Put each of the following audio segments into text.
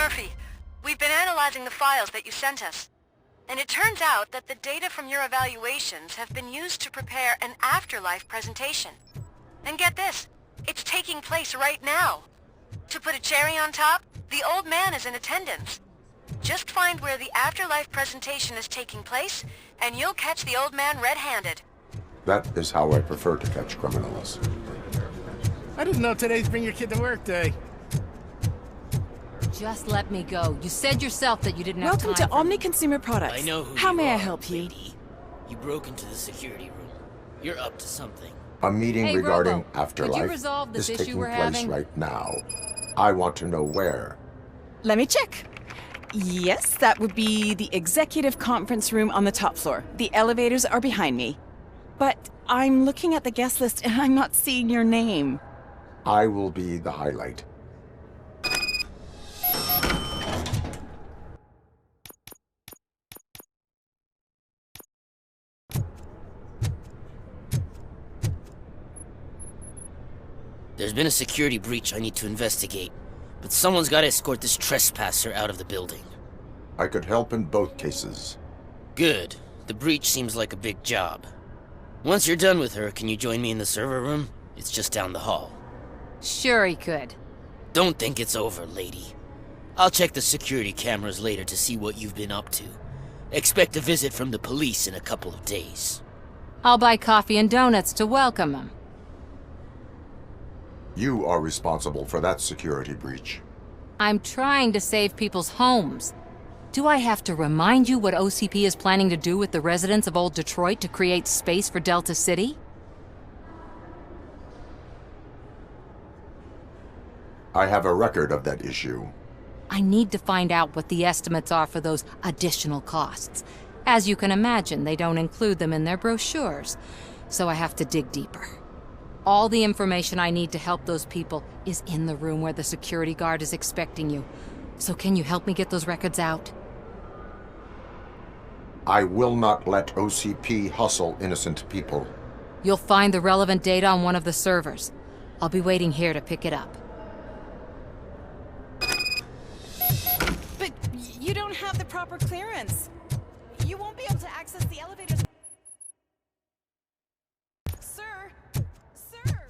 Murphy, we've been analyzing the files that you sent us. And it turns out that the data from your evaluations have been used to prepare an afterlife presentation. And get this, it's taking place right now. To put a cherry on top, the old man is in attendance. Just find where the afterlife presentation is taking place, and you'll catch the old man red-handed. That is how I prefer to catch criminals. I didn't know today's Bring Your Kid to Work Day. Just let me go. You said yourself that you didn't have time. Welcome to Omni Consumer Products. I know who How you may I are, help you? lady. You broke into the security room. You're up to something. A meeting Hey, regarding Robo, afterlife could you resolve this is issue taking we're place having? right now. I want to know where. Let me check. Yes, that would be the executive conference room on the top floor. The elevators are behind me. But I'm looking at the guest list and I'm not seeing your name. I will be the highlight. There's been a security breach I need to investigate, but someone's got to escort this trespasser out of the building. I could help in both cases. Good. The breach seems like a big job. Once you're done with her, can you join me in the server room? It's just down the hall. Sure he could. Don't think it's over, lady. I'll check the security cameras later to see what you've been up to. Expect a visit from the police in a couple of days. I'll buy coffee and donuts to welcome him. You are responsible for that security breach. I'm trying to save people's homes. Do I have to remind you what OCP is planning to do with the residents of Old Detroit to create space for Delta City? I have a record of that issue. I need to find out what the estimates are for those additional costs. As you can imagine, they don't include them in their brochures, so I have to dig deeper. All the information I need to help those people is in the room where the security guard is expecting you. So can you help me get those records out? I will not let OCP hustle innocent people. You'll find the relevant data on one of the servers. I'll be waiting here to pick it up. But you don't have the proper clearance. You won't be able to access the elevators. Sir! Sir!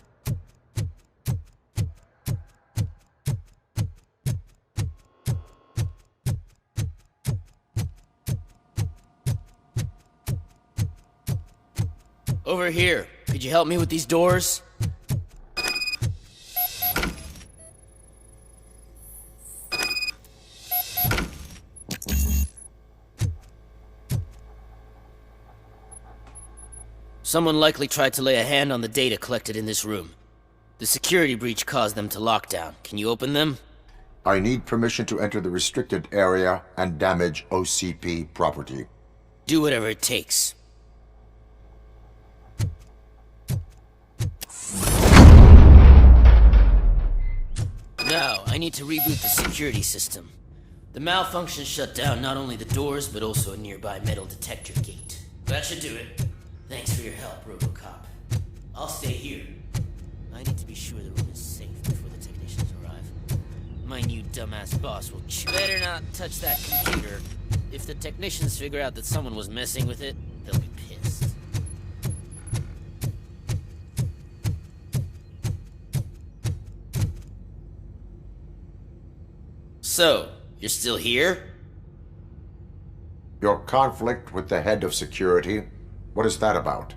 Over here. Could you help me with these doors? Someone likely tried to lay a hand on the data collected in this room. The security breach caused them to lock down. Can you open them? I need permission to enter the restricted area and damage OCP property. Do whatever it takes. Now, I need to reboot the security system. The malfunction shut down not only the doors, but also a nearby metal detector gate. That should do it. Thanks for your help, RoboCop. I'll stay here. I need to be sure the room is safe before the technicians arrive. My new dumbass boss will better not touch that computer. If the technicians figure out that someone was messing with it, they'll be pissed. So, you're still here? Your conflict with the head of security, what is that about?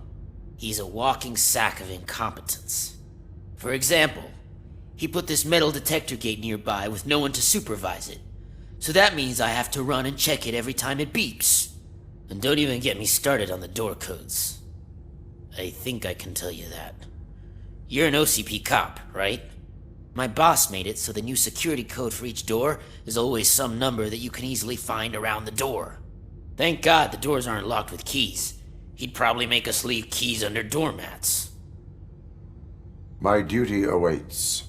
He's a walking sack of incompetence. For example, he put this metal detector gate nearby with no one to supervise it. So that means I have to run and check it every time it beeps. And don't even get me started on the door codes. I think I can tell you that. You're an OCP cop, right? My boss made it so the new security code for each door is always some number that you can easily find around the door. Thank God the doors aren't locked with keys. He'd probably make us leave keys under doormats. My duty awaits.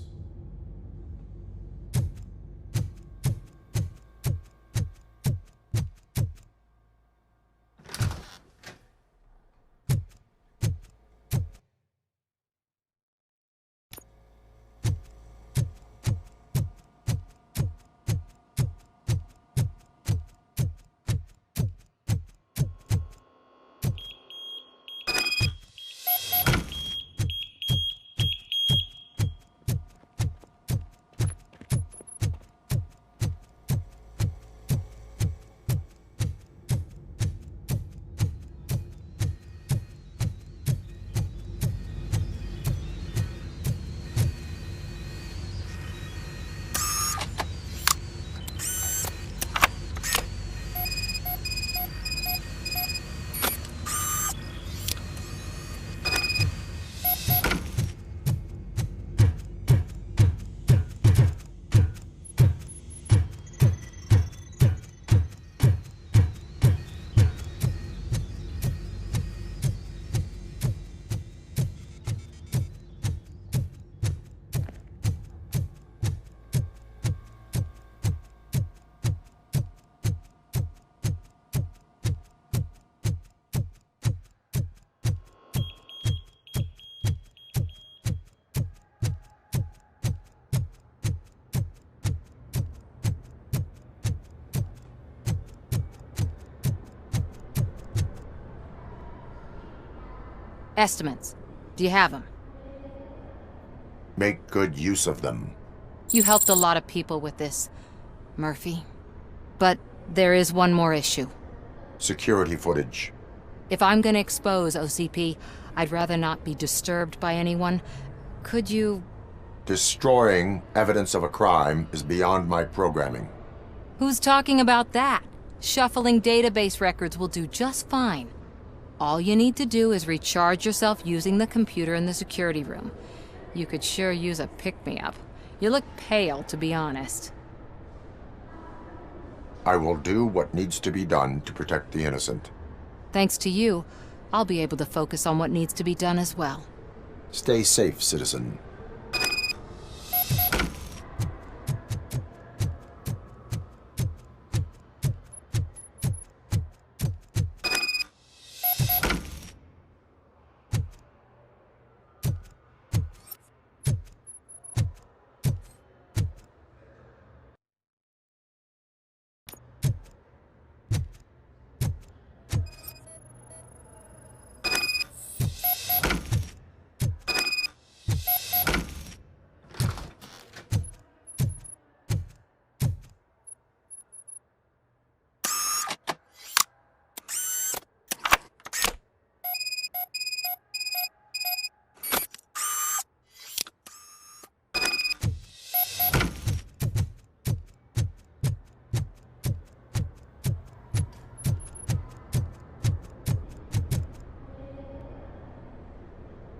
Estimates. Do you have them? Make good use of them. You helped a lot of people with this, Murphy. But there is one more issue. Security footage. If I'm gonna expose OCP, I'd rather not be disturbed by anyone. Could you... Destroying evidence of a crime is beyond my programming. Who's talking about that? Shuffling database records will do just fine. All you need to do is recharge yourself using the computer in the security room. You could sure use a pick-me-up. You look pale, to be honest. I will do what needs to be done to protect the innocent. Thanks to you, I'll be able to focus on what needs to be done as well. Stay safe, citizen.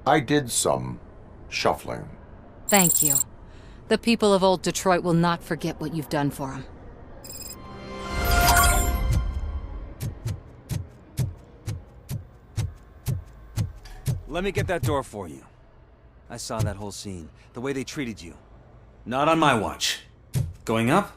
I did some shuffling. Thank you. The people of Old Detroit will not forget what you've done for them. Let me get that door for you. I saw that whole scene. The way they treated you. Not on my watch. Going up?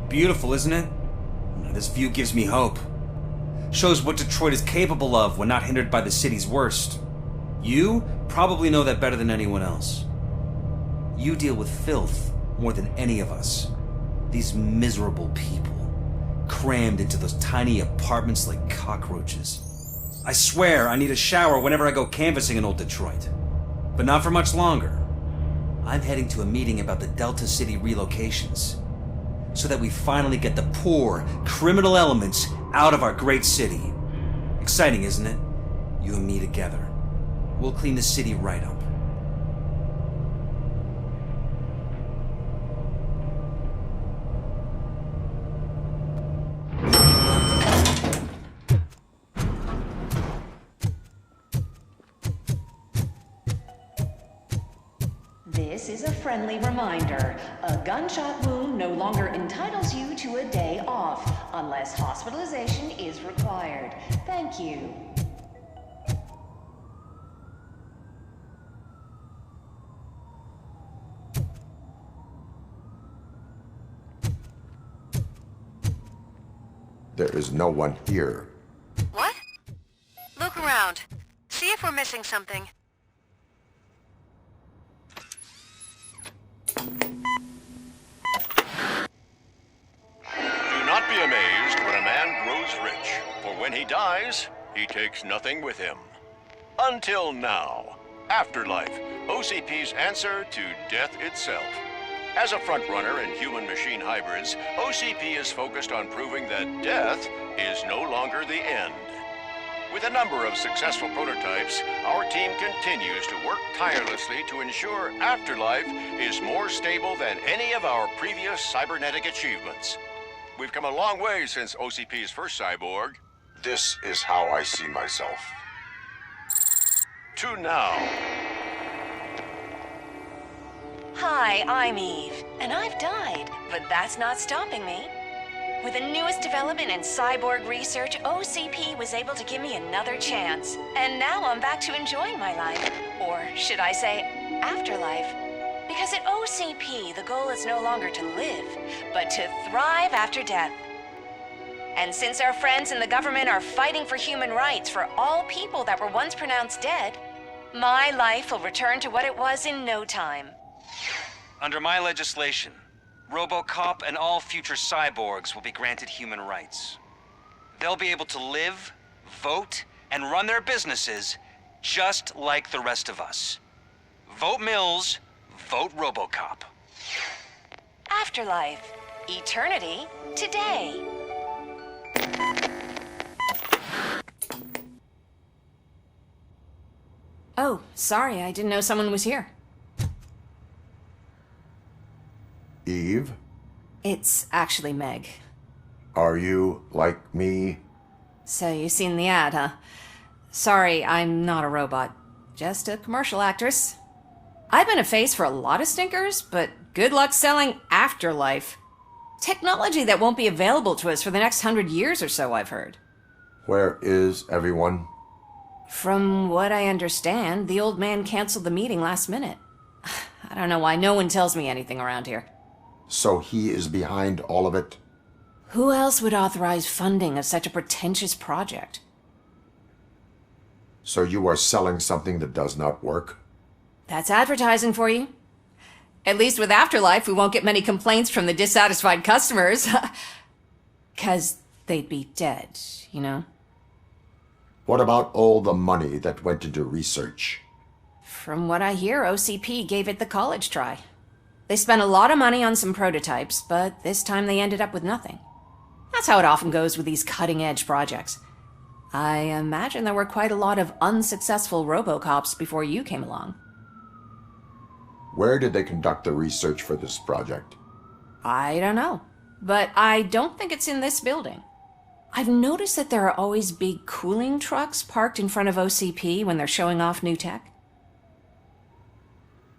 Beautiful, isn't it? This view gives me hope. Shows what Detroit is capable of when not hindered by the city's worst. You probably know that better than anyone else. You deal with filth more than any of us. These miserable people, crammed into those tiny apartments like cockroaches. I swear I need a shower whenever I go canvassing in Old Detroit. But not for much longer. I'm heading to a meeting about the Delta City relocations, so that we finally get the poor, criminal elements out of our great city. Exciting, isn't it? You and me together. We'll clean the city right up. This is a friendly reminder. A gunshot wound no longer entitles you to a day off, unless hospitalization is required. Thank you. There is no one here. What? Look around. See if we're missing something. Do not be amazed when a man grows rich, for when he dies, he takes nothing with him. Until now. Afterlife, OCP's answer to death itself. As a frontrunner in human-machine hybrids, OCP is focused on proving that death is no longer the end. With a number of successful prototypes, our team continues to work tirelessly to ensure Afterlife is more stable than any of our previous cybernetic achievements. We've come a long way since OCP's first cyborg. This is how I see myself. To now. Hi, I'm Eve, and I've died, but that's not stopping me. With the newest development in cyborg research, OCP was able to give me another chance. And now I'm back to enjoying my life. Or should I say, afterlife. Because at OCP, the goal is no longer to live, but to thrive after death. And since our friends in the government are fighting for human rights for all people that were once pronounced dead, my life will return to what it was in no time. Under my legislation, RoboCop and all future cyborgs will be granted human rights. They'll be able to live, vote, and run their businesses just like the rest of us. Vote Mills, vote RoboCop. Afterlife. Eternity. Today. Oh, sorry, I didn't know someone was here. Eve, It's actually Meg. are you like me? So you've seen the ad, huh? Sorry, I'm not a robot. Just a commercial actress. I've been a face for a lot of stinkers, but good luck selling Afterlife. Technology that won't be available to us for the next 100 years or so, I've heard. Where is everyone? From what I understand, the old man canceled the meeting last minute. I don't know why no one tells me anything around here. So he is behind all of it? Who else would authorize funding of such a pretentious project? So you are selling something that does not work? That's advertising for you. At least with Afterlife, we won't get many complaints from the dissatisfied customers. 'Cause they'd be dead, you know? What about all the money that went into research? From what I hear, OCP gave it the college try. They spent a lot of money on some prototypes, but this time they ended up with nothing. That's how it often goes with these cutting-edge projects. I imagine there were quite a lot of unsuccessful RoboCops before you came along. Where did they conduct the research for this project? I don't know, but I don't think it's in this building. I've noticed that there are always big cooling trucks parked in front of OCP when they're showing off new tech.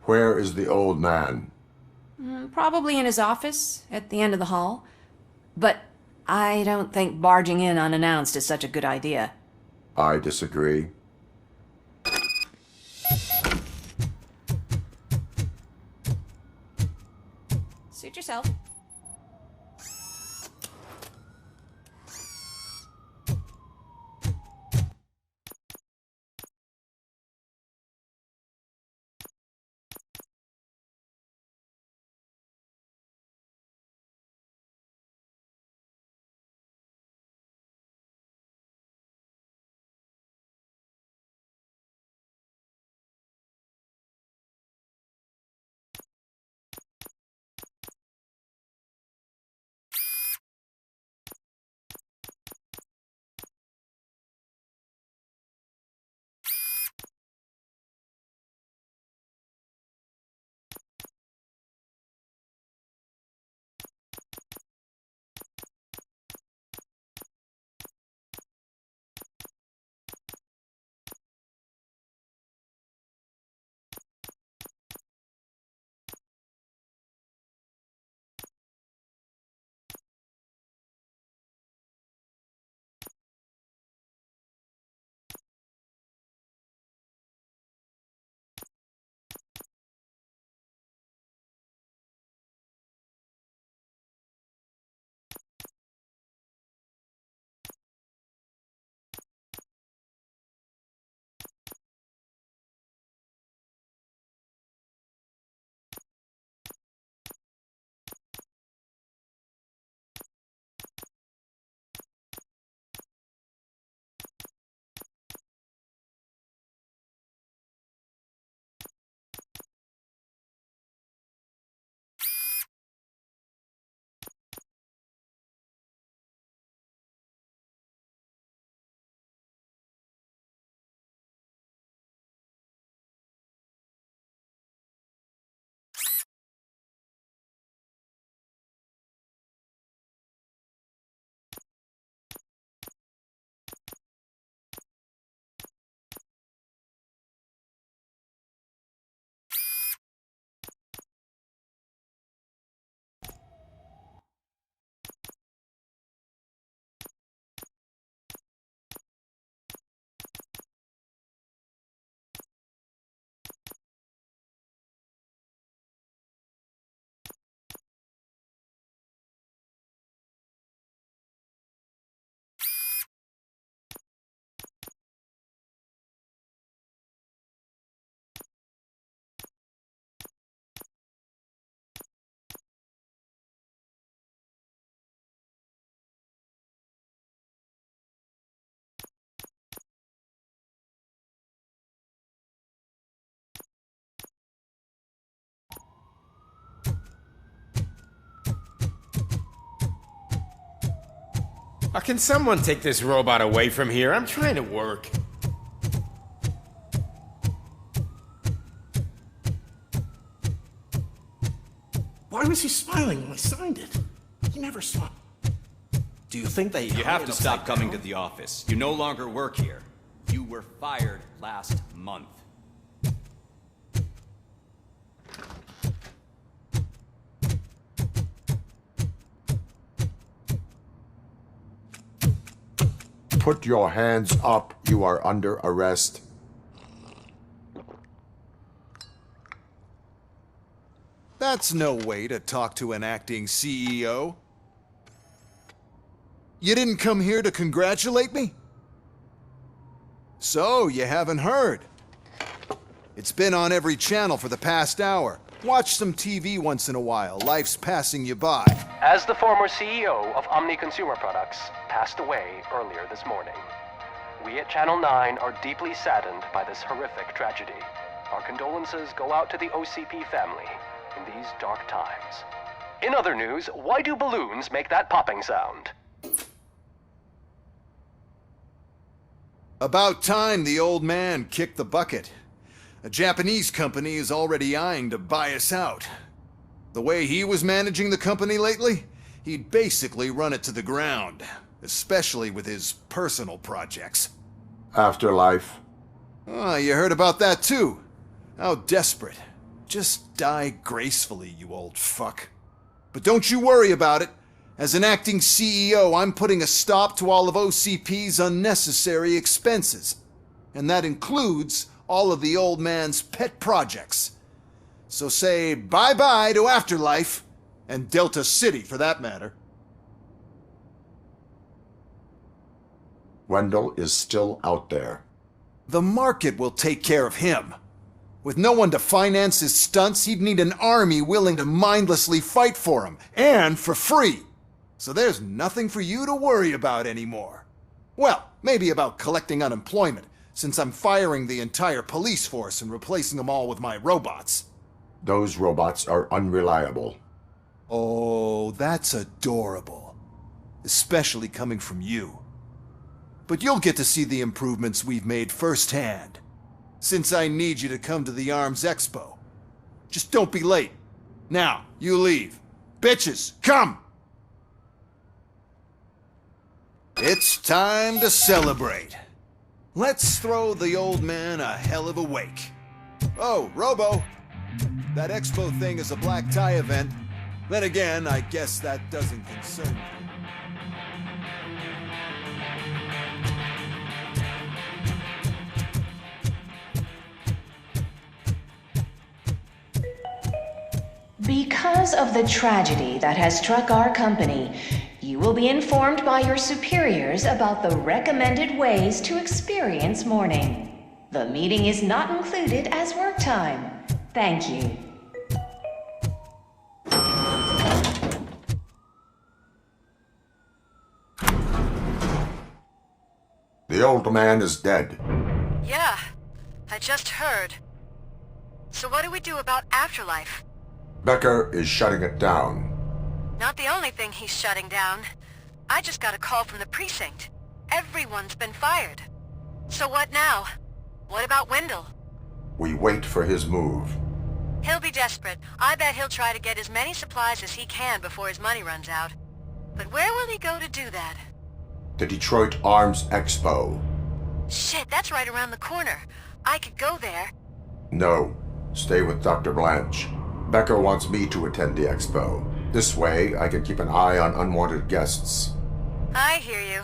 Where is the old man? Probably in his office, at the end of the hall. But I don't think barging in unannounced is such a good idea. I disagree. Suit yourself. Can someone take this robot away from here? I'm trying to work. Why was he smiling when I signed it? He never smiled. Do you think they... You have to stop coming to the office. You no longer work here. You were fired last month. Put your hands up. You are under arrest. That's no way to talk to an acting CEO. You didn't come here to congratulate me? So, you haven't heard. It's been on every channel for the past hour. Watch some TV once in a while. Life's passing you by. As the former CEO of Omni Consumer Products passed away earlier this morning, we at Channel 9 are deeply saddened by this horrific tragedy. Our condolences go out to the OCP family in these dark times. In other news, why do balloons make that popping sound? About time the old man kicked the bucket. A Japanese company is already eyeing to buy us out. The way he was managing the company lately, he'd basically run it to the ground, especially with his personal projects. Afterlife. Oh, you heard about that too. How desperate. Just die gracefully, you old fuck. But don't you worry about it. As an acting CEO, I'm putting a stop to all of OCP's unnecessary expenses. And that includes all of the old man's pet projects. So say bye-bye to Afterlife, and Delta City for that matter. Wendell is still out there. The market will take care of him. With no one to finance his stunts, he'd need an army willing to mindlessly fight for him, and for free. So there's nothing for you to worry about anymore. Well, maybe about collecting unemployment, since I'm firing the entire police force and replacing them all with my robots. Those robots are unreliable. Oh, that's adorable. Especially coming from you. But you'll get to see the improvements we've made firsthand, since I need you to come to the ARMS Expo. Just don't be late. Now, you leave. Bitches, come! It's time to celebrate. Let's throw the old man a hell of a wake. Oh, Robo! That expo thing is a black tie event. Then again, I guess that doesn't concern me. Because of the tragedy that has struck our company, you will be informed by your superiors about the recommended ways to experience mourning. The meeting is not included as work time. Thank you. The old man is dead. Yeah, I just heard. So what do we do about Afterlife? Becker is shutting it down. Not the only thing he's shutting down. I just got a call from the precinct. Everyone's been fired. So what now? What about Wendell? We wait for his move. He'll be desperate. I bet he'll try to get as many supplies as he can before his money runs out. But where will he go to do that? The Detroit Arms Expo. Shit, that's right around the corner. I could go there. No. Stay with Dr. Blanche. Becker wants me to attend the expo. This way, I can keep an eye on unwanted guests. I hear you.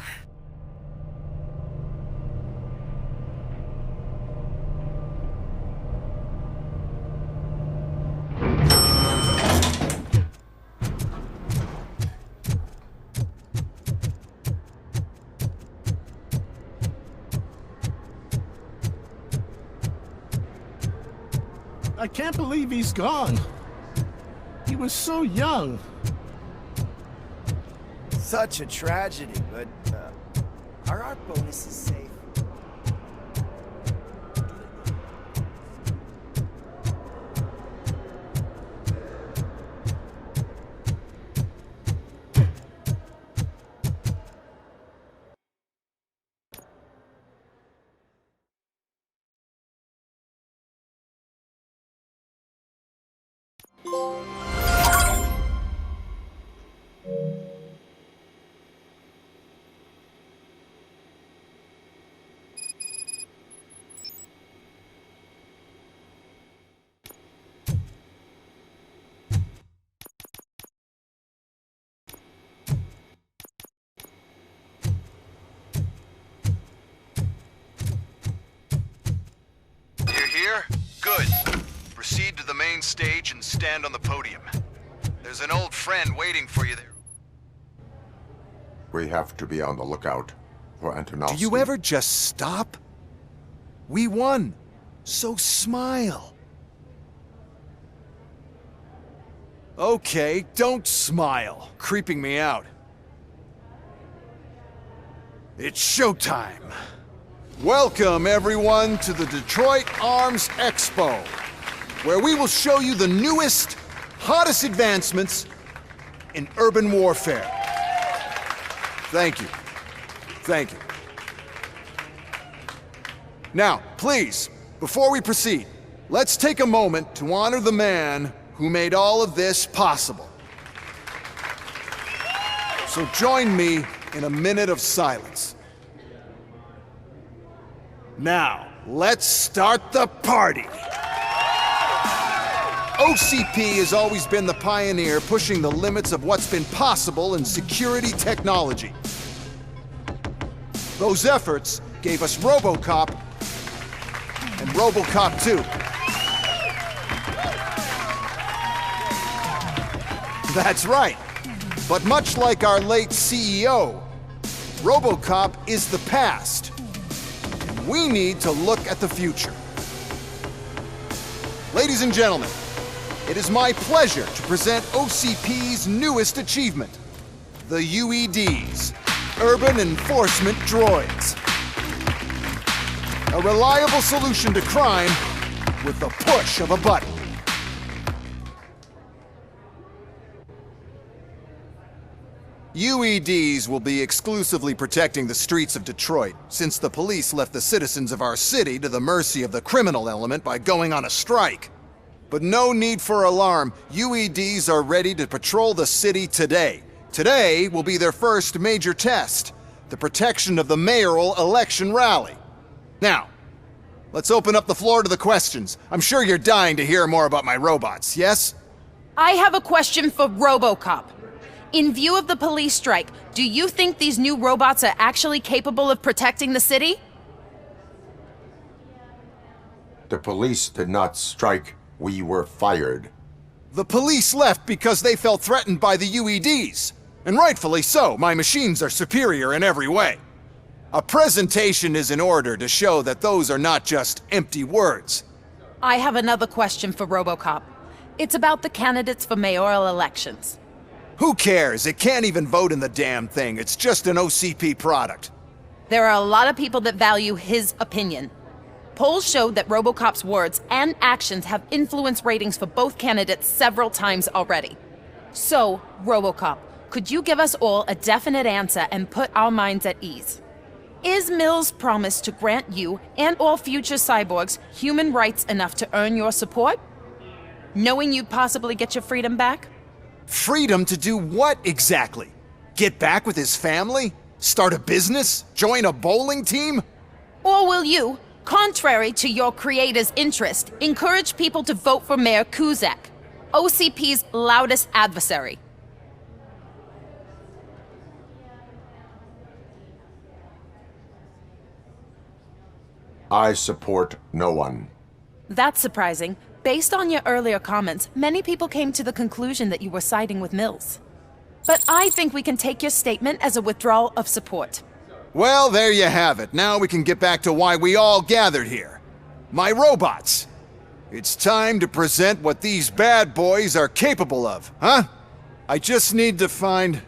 I can't believe he's gone. He was so young. Such a tragedy, but are our bonuses safe? You're here? Good. Proceed to the main stage and stand on the podium. There's an old friend waiting for you there. We have to be on the lookout for Antonovsky. Do you ever just stop? We won, so smile. Okay, don't smile. Creeping me out. It's showtime. Welcome, everyone, to the Detroit Arms Expo, where we will show you the newest, hottest advancements in urban warfare. Thank you. Thank you. Now, please, before we proceed, let's take a moment to honor the man who made all of this possible. So join me in a minute of silence. Now, let's start the party! OCP has always been the pioneer pushing the limits of what's been possible in security technology. Those efforts gave us RoboCop and RoboCop 2. That's right. But much like our late CEO, RoboCop is the past. And we need to look at the future. Ladies and gentlemen, it is my pleasure to present OCP's newest achievement, the UEDs, Urban Enforcement Droids. A reliable solution to crime with the push of a button. UEDs will be exclusively protecting the streets of Detroit, since the police left the citizens of our city to the mercy of the criminal element by going on a strike. But no need for alarm. UEDs are ready to patrol the city today. Today will be their first major test, the protection of the mayoral election rally. Now, let's open up the floor to the questions. I'm sure you're dying to hear more about my robots, yes? I have a question for RoboCop. In view of the police strike, do you think these new robots are actually capable of protecting the city? The police did not strike. We were fired. The police left because they felt threatened by the UEDs. And rightfully so, my machines are superior in every way. A presentation is in order to show that those are not just empty words. I have another question for RoboCop. It's about the candidates for mayoral elections. Who cares? It can't even vote in the damn thing. It's just an OCP product. There are a lot of people that value his opinion. Polls showed that RoboCop's words and actions have influenced ratings for both candidates several times already. So, RoboCop, could you give us all a definite answer and put our minds at ease? Is Mills' promise to grant you and all future cyborgs human rights enough to earn your support? Knowing you'd possibly get your freedom back? Freedom to do what exactly? Get back with his family? Start a business? Join a bowling team? Or will you, contrary to your creator's interest, encourage people to vote for Mayor Kuzak, OCP's loudest adversary? I support no one. That's surprising. Based on your earlier comments, many people came to the conclusion that you were siding with Mills. But I think we can take your statement as a withdrawal of support. Well, there you have it. Now we can get back to why we all gathered here. My robots. It's time to present what these bad boys are capable of, huh? I just need to find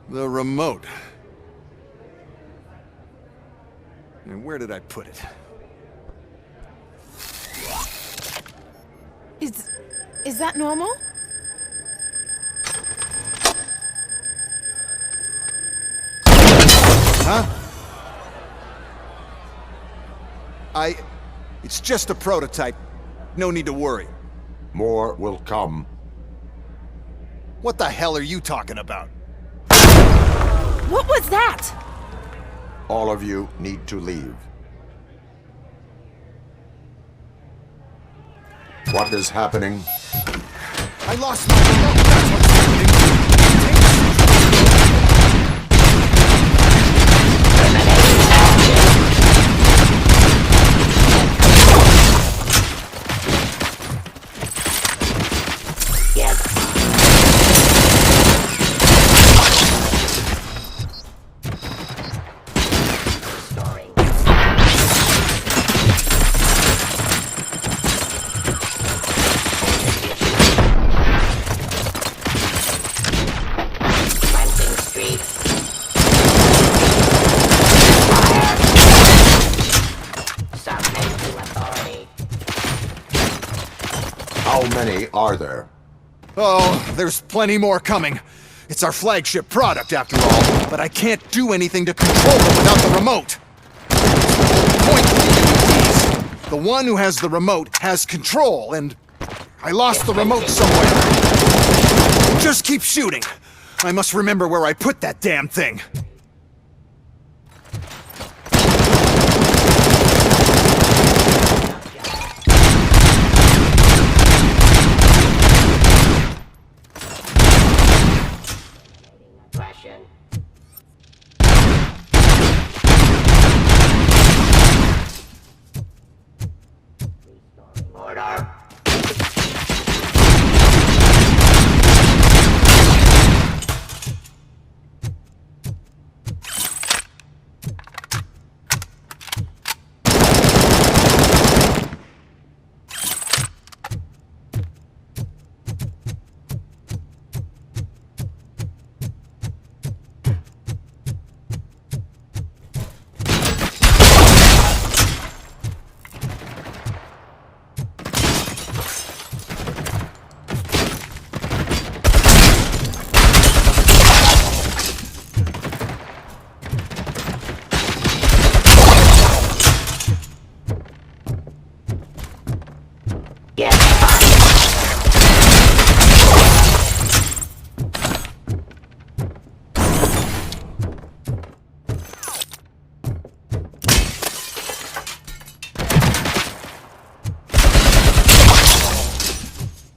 the remote. And where did I put it? Is that normal? Huh? It's just a prototype. No need to worry. More will come. What the hell are you talking about? What was that? All of you need to leave. What is happening? I lost my remote. That's what's happening. How many are there? Oh, there's plenty more coming. It's our flagship product, after all, but I can't do anything to control them without the remote. Point to the UEVs. The one who has the remote has control, and I lost the remote somewhere. Just keep shooting. I must remember where I put that damn thing.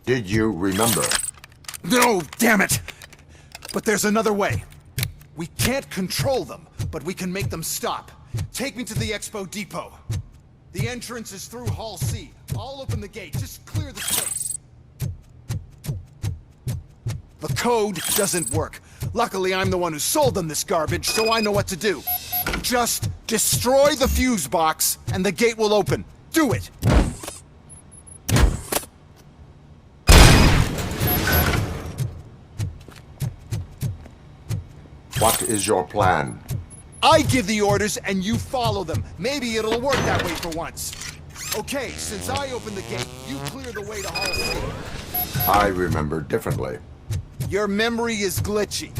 Did you remember? No, damn it! But there's another way. We can't control them, but we can make them stop. Take me to the Expo Depot. The entrance is through Hall C. I'll open the gate. Just clear the space. The code doesn't work. Luckily, I'm the one who sold them this garbage, so I know what to do. Just destroy the fuse box, and the gate will open. Do it! What is your plan? I give the orders and you follow them. Maybe it'll work that way for once. Okay, since I opened the gate, you clear the way to Hall C. I remember differently. Your memory is glitchy.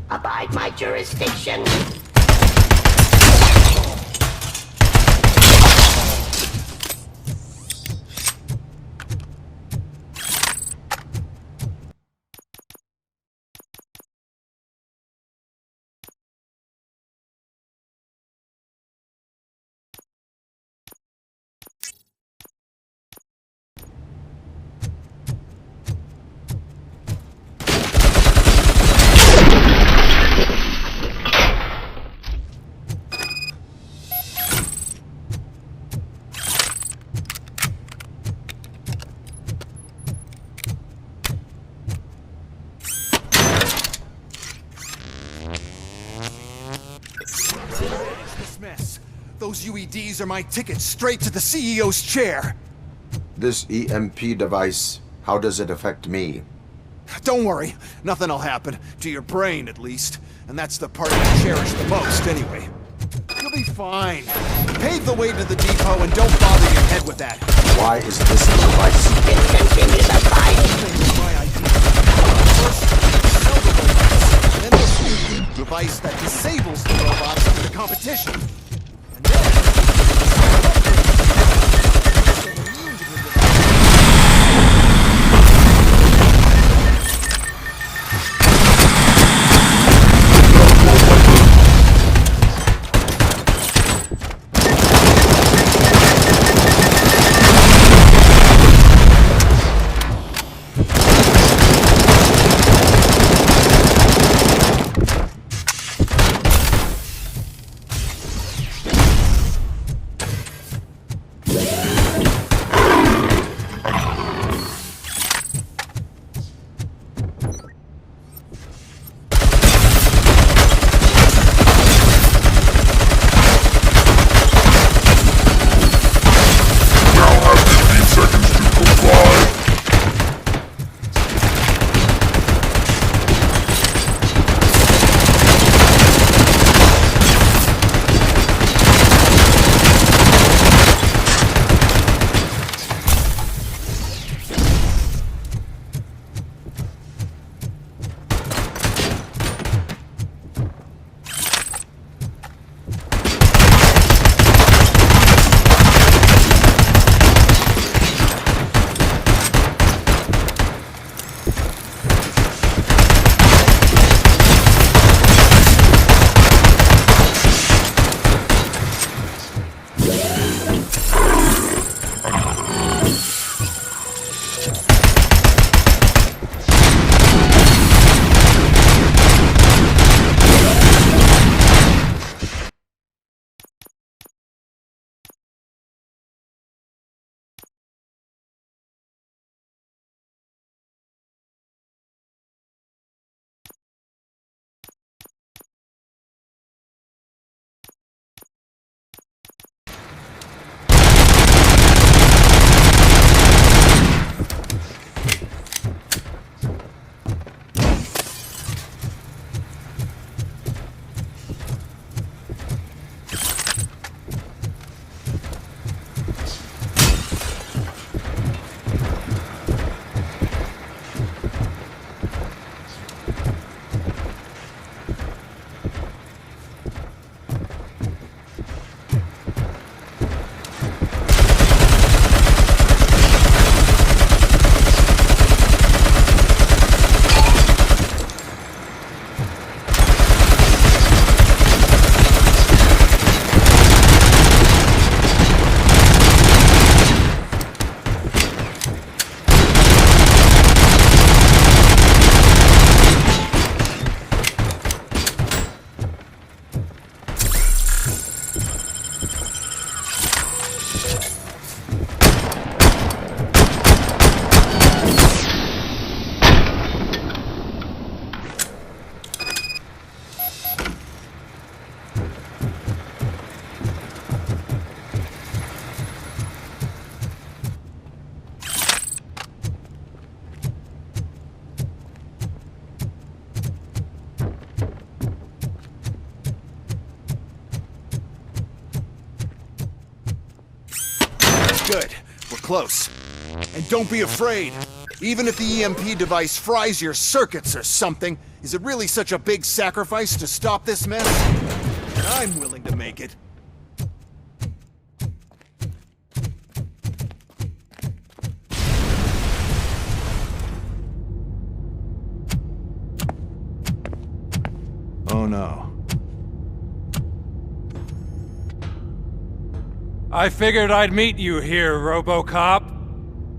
Abide my jurisdiction. Those UEDs are my ticket straight to the CEO's chair. This EMP device, how does it affect me? Don't worry, nothing'll happen. To your brain, at least. And that's the part you cherish the most, anyway. You'll be fine. Pave the way to the depot and don't bother your head with that. Why is this device? Discontinue the fight. My idea. First, sell the robots. Then this device that disables the robots for the competition. And then... Good. We're close. And don't be afraid. Even if the EMP device fries your circuits or something, is it really such a big sacrifice to stop this mess? And I'm willing to make it. Oh no. I figured I'd meet you here, RoboCop.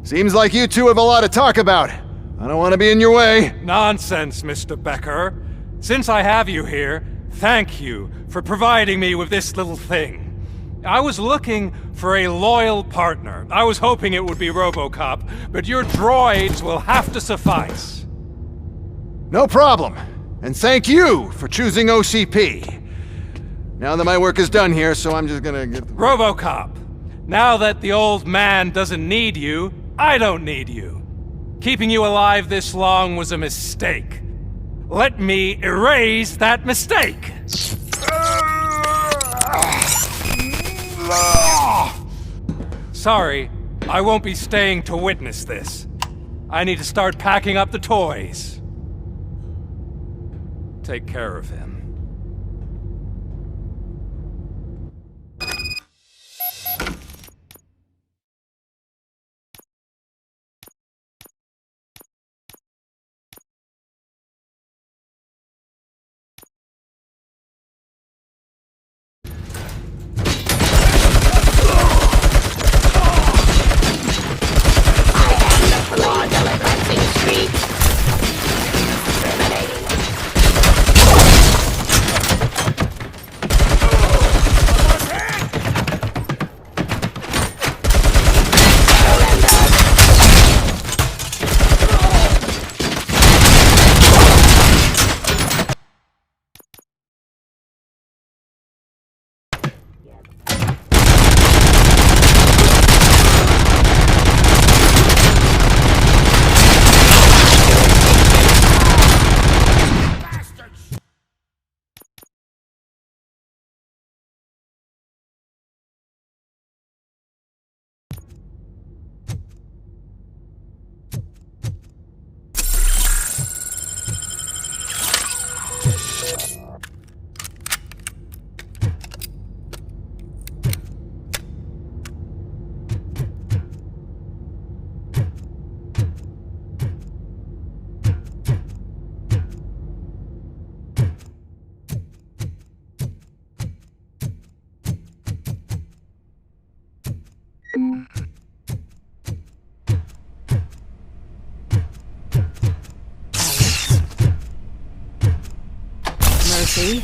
Seems like you two have a lot to talk about. I don't want to be in your way. Nonsense, Mr. Becker. Since I have you here, thank you for providing me with this little thing. I was looking for a loyal partner. I was hoping it would be RoboCop, but your droids will have to suffice. No problem. And thank you for choosing OCP. Now that my work is done here, so I'm just gonna get... RoboCop, now that the old man doesn't need you, I don't need you. Keeping you alive this long was a mistake. Let me erase that mistake! Sorry, I won't be staying to witness this. I need to start packing up the toys. Take care of him. Mercy?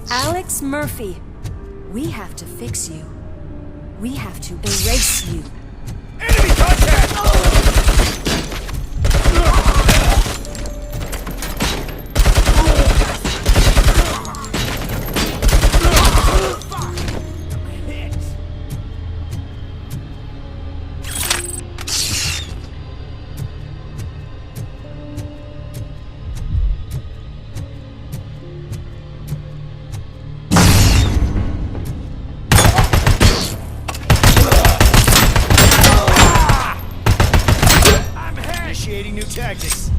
Alex Murphy, we have to fix you. We have to erase you. Enemy contact! Initiating new tactics.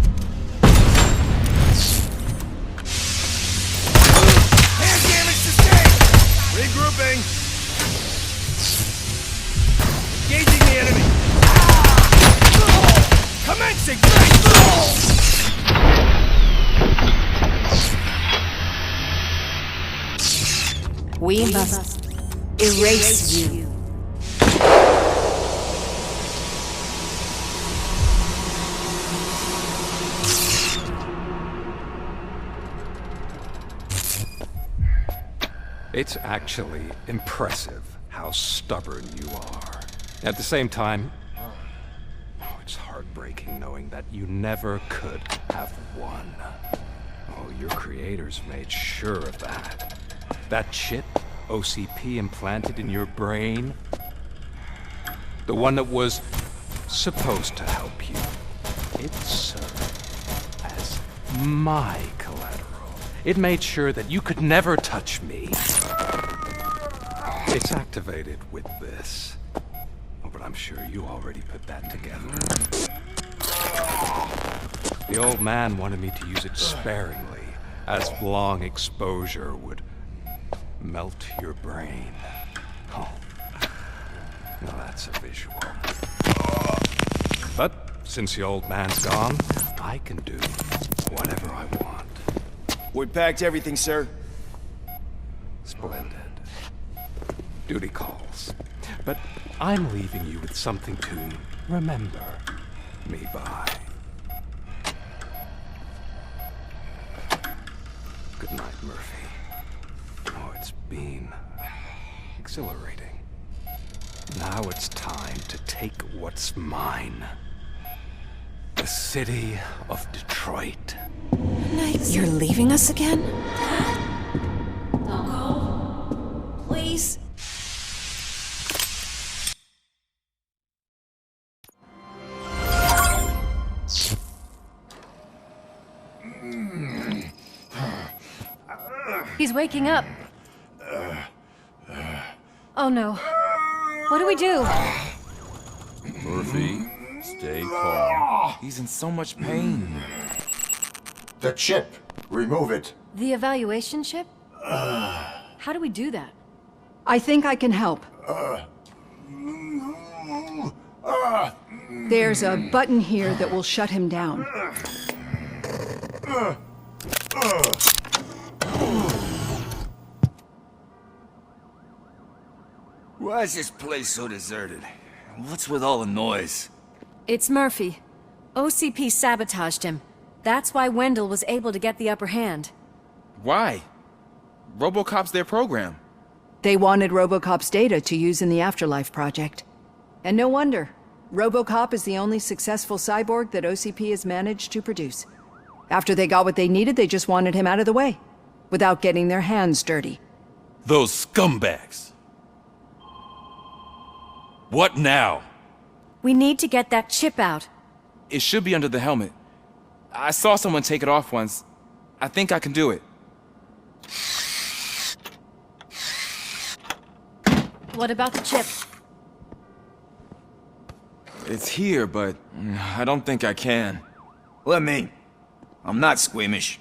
Hand damage sustained! Regrouping. Engaging the enemy. Commencing fight! We must erase you. It's actually impressive how stubborn you are. At the same time, it's heartbreaking knowing that you never could have won. Oh, your creators made sure of that. That chip OCP implanted in your brain, the one that was supposed to help you, it served as my collateral. It made sure that you could never touch me. It's activated with this. Oh, but I'm sure you already put that together. The old man wanted me to use it sparingly, as long exposure would melt your brain. Oh, now that's a visual. But since the old man's gone, I can do whatever I want. We packed everything, sir. Splendid. Duty calls. But I'm leaving you with something to remember me by. Good night, Murphy. Oh, it's been exhilarating. Now it's time to take what's mine. The city of Detroit. You're leaving us again? Don't go. Please. He's waking up. Oh no. What do we do? Murphy, stay calm. He's in so much pain. The chip. Remove it. The evaluation chip? How do we do that? I think I can help. There's a button here that will shut him down. Why is this place so deserted? What's with all the noise? It's Murphy. OCP sabotaged him. That's why Wendell was able to get the upper hand. Why? RoboCop's their program. They wanted RoboCop's data to use in the Afterlife project. And no wonder. RoboCop is the only successful cyborg that OCP has managed to produce. After they got what they needed, they just wanted him out of the way, without getting their hands dirty. Those scumbags. What now? We need to get that chip out. It should be under the helmet. I saw someone take it off once. I think I can do it. What about the chip? It's here, but I don't think I can. Let me. I'm not squeamish.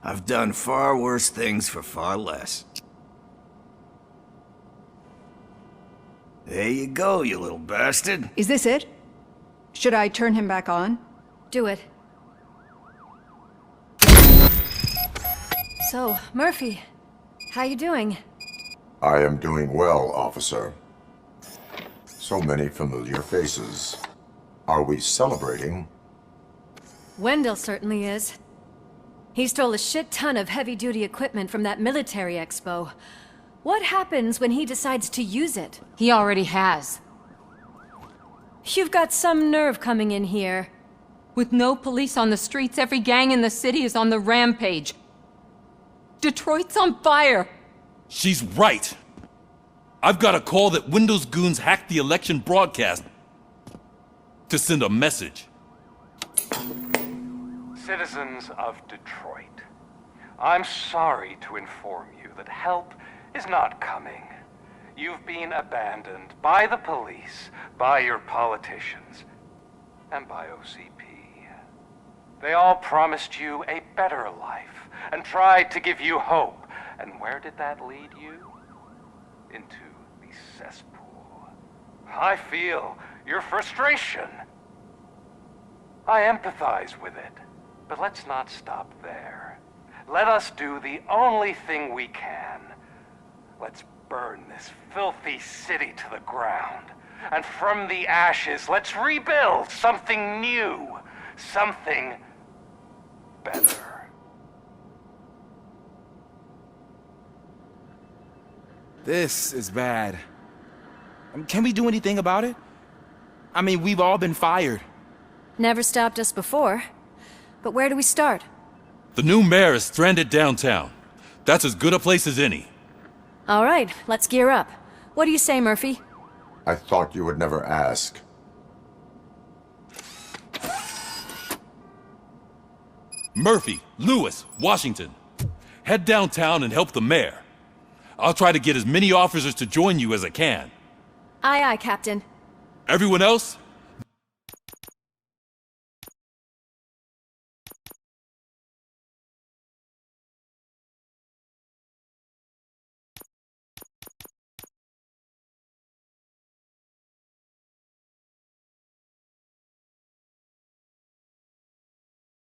I've done far worse things for far less. There you go, you little bastard. Is this it? Should I turn him back on? Do it. So, Murphy, how you doing? I am doing well, officer. So many familiar faces. Are we celebrating? Wendell certainly is. He stole a shit ton of heavy-duty equipment from that military expo. What happens when he decides to use it? He already has. You've got some nerve coming in here. With no police on the streets, every gang in the city is on the rampage. Detroit's on fire! She's right! I've got a call that Windows goons hacked the election broadcast to send a message. Citizens of Detroit, I'm sorry to inform you that help is not coming. You've been abandoned by the police, by your politicians, and by OCP. They all promised you a better life and tried to give you hope. And where did that lead you? Into the cesspool. I feel your frustration. I empathize with it, but let's not stop there. Let us do the only thing we can. Let's burn this filthy city to the ground. And from the ashes, let's rebuild something new. Something better. This is bad. Can we do anything about it? I mean, we've all been fired. Never stopped us before. But where do we start? The new mayor is stranded downtown. That's as good a place as any. All right, let's gear up. What do you say, Murphy? I thought you would never ask. Murphy, Lewis, Washington. Head downtown and help the mayor. I'll try to get as many officers to join you as I can. Aye, aye, Captain. Everyone else,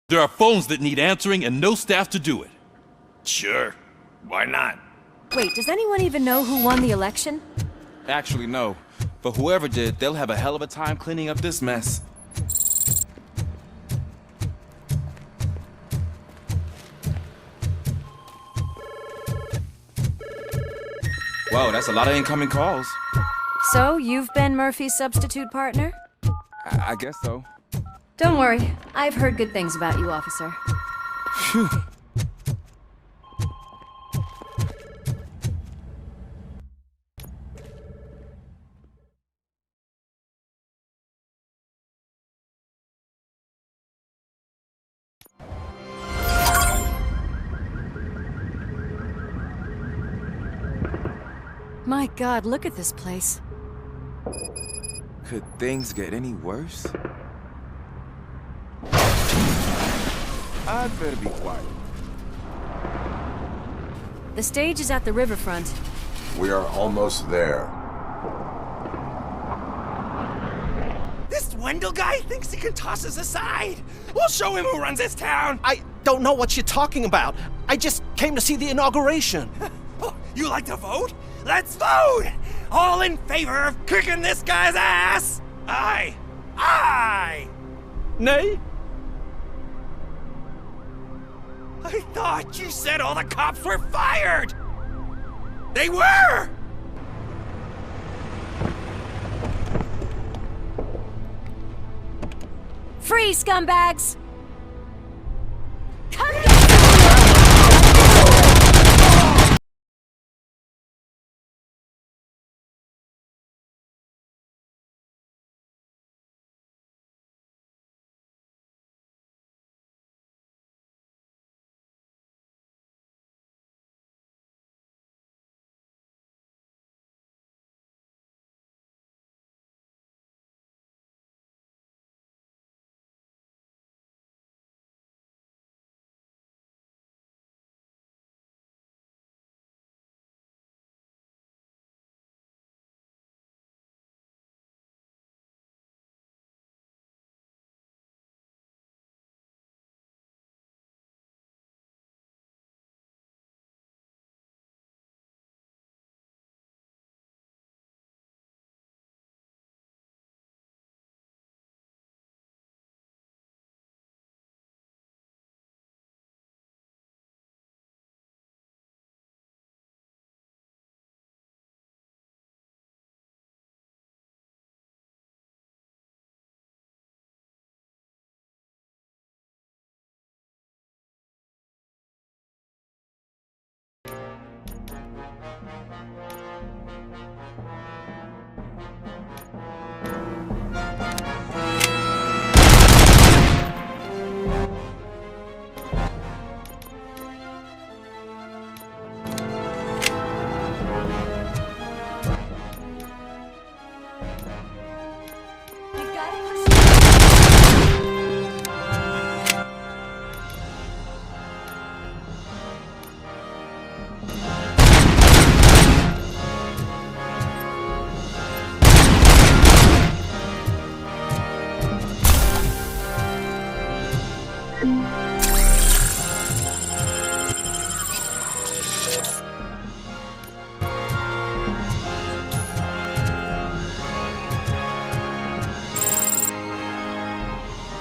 There are phones that need answering and no staff to do it. Sure. Why not? Wait, does anyone even know who won the election? Actually, no. But whoever did, they'll have a hell of a time cleaning up this mess. Whoa, that's a lot of incoming calls. So, you've been Murphy's substitute partner? I guess so. Don't worry, I've heard good things about you, officer. Phew. My God, look at this place. Could things get any worse? I'd better be quiet. The stage is at the riverfront. We are almost there. This Wendell guy thinks he can toss us aside. We'll show him who runs this town. I don't know what you're talking about. I just came to see the inauguration. You like to vote? Let's vote! All in favor of kicking this guy's ass! Aye! Aye! Nay? I thought you said all the cops were fired! They were! Free, scumbags! Come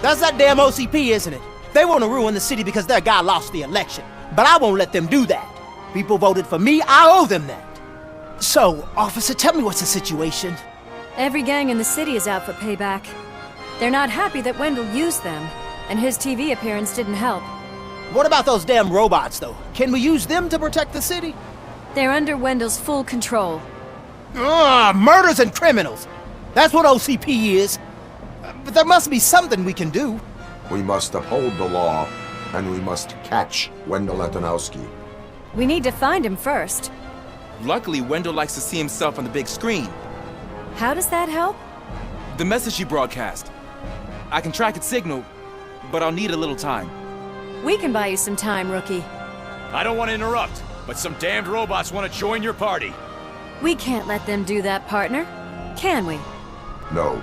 That's that damn OCP, isn't it? They want to ruin the city because their guy lost the election. But I won't let them do that. People voted for me, I owe them that. So, officer, tell me what's the situation. Every gang in the city is out for payback. They're not happy that Wendell used them, and his TV appearance didn't help. What about those damn robots, though? Can we use them to protect the city? They're under Wendell's full control. Murders and criminals! That's what OCP is. But there must be something we can do. We must uphold the law, and we must catch Wendell Antonowski. We need to find him first. Luckily, Wendell likes to see himself on the big screen. How does that help? The message you broadcast. I can track its signal, but I'll need a little time. We can buy you some time, rookie. I don't want to interrupt, but some damned robots want to join your party. We can't let them do that, partner. Can we? No.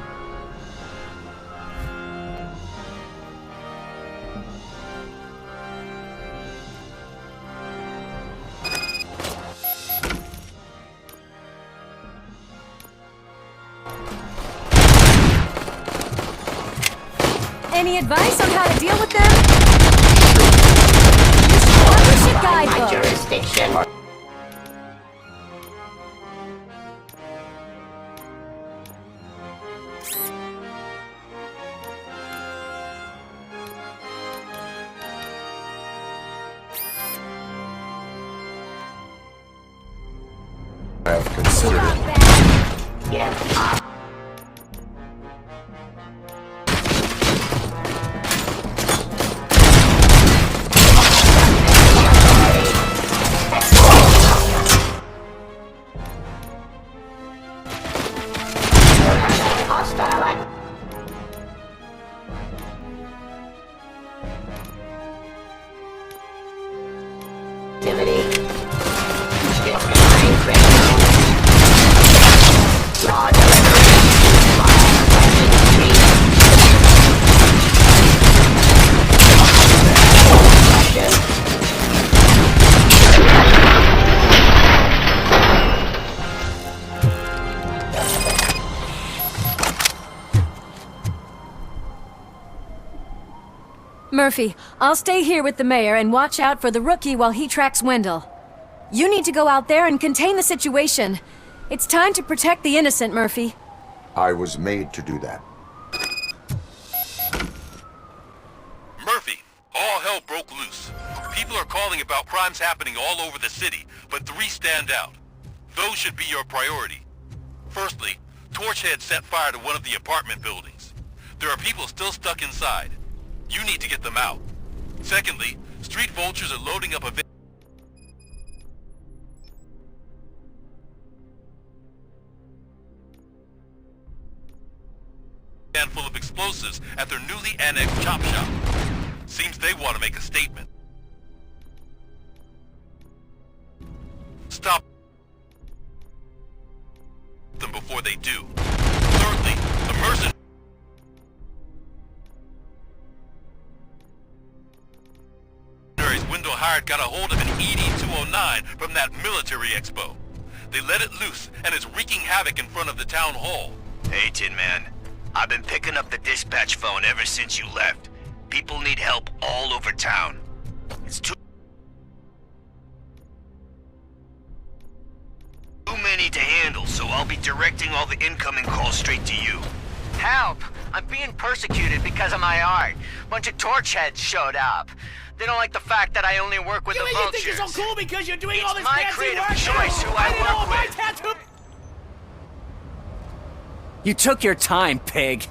advice on how to deal with them? You should publish a guidebook. Jurisdiction. I have considered it. Yeah. Hostile. Activity. Law delivery. Murphy, I'll stay here with the mayor and watch out for the rookie while he tracks Wendell. You need to go out there and contain the situation. It's time to protect the innocent, Murphy. I was made to do that. Murphy, all hell broke loose. People are calling about crimes happening all over the city, but 3 stand out. Those should be your priority. Firstly, Torchhead set fire to one of the apartment buildings. There are people still stuck inside. You need to get them out. Secondly, street vultures are loading up a van full of explosives at their newly annexed chop shop. Seems they want to make a statement. Stop them before they do. Thirdly, the mercenaries Wendell hired got a hold of an ED-209 from that military expo. They let it loose and is wreaking havoc in front of the town hall. Hey, Tin Man. I've been picking up the dispatch phone ever since you left. People need help all over town. It's too many to handle, so I'll be directing all the incoming calls straight to you. Help! I'm being persecuted because of my art. Bunch of torchheads showed up. They don't like the fact that I only work with the vultures. You think you're so cool because you're doing all this my fancy creative work? choice who I work with. My tattoo. You took your time, pig.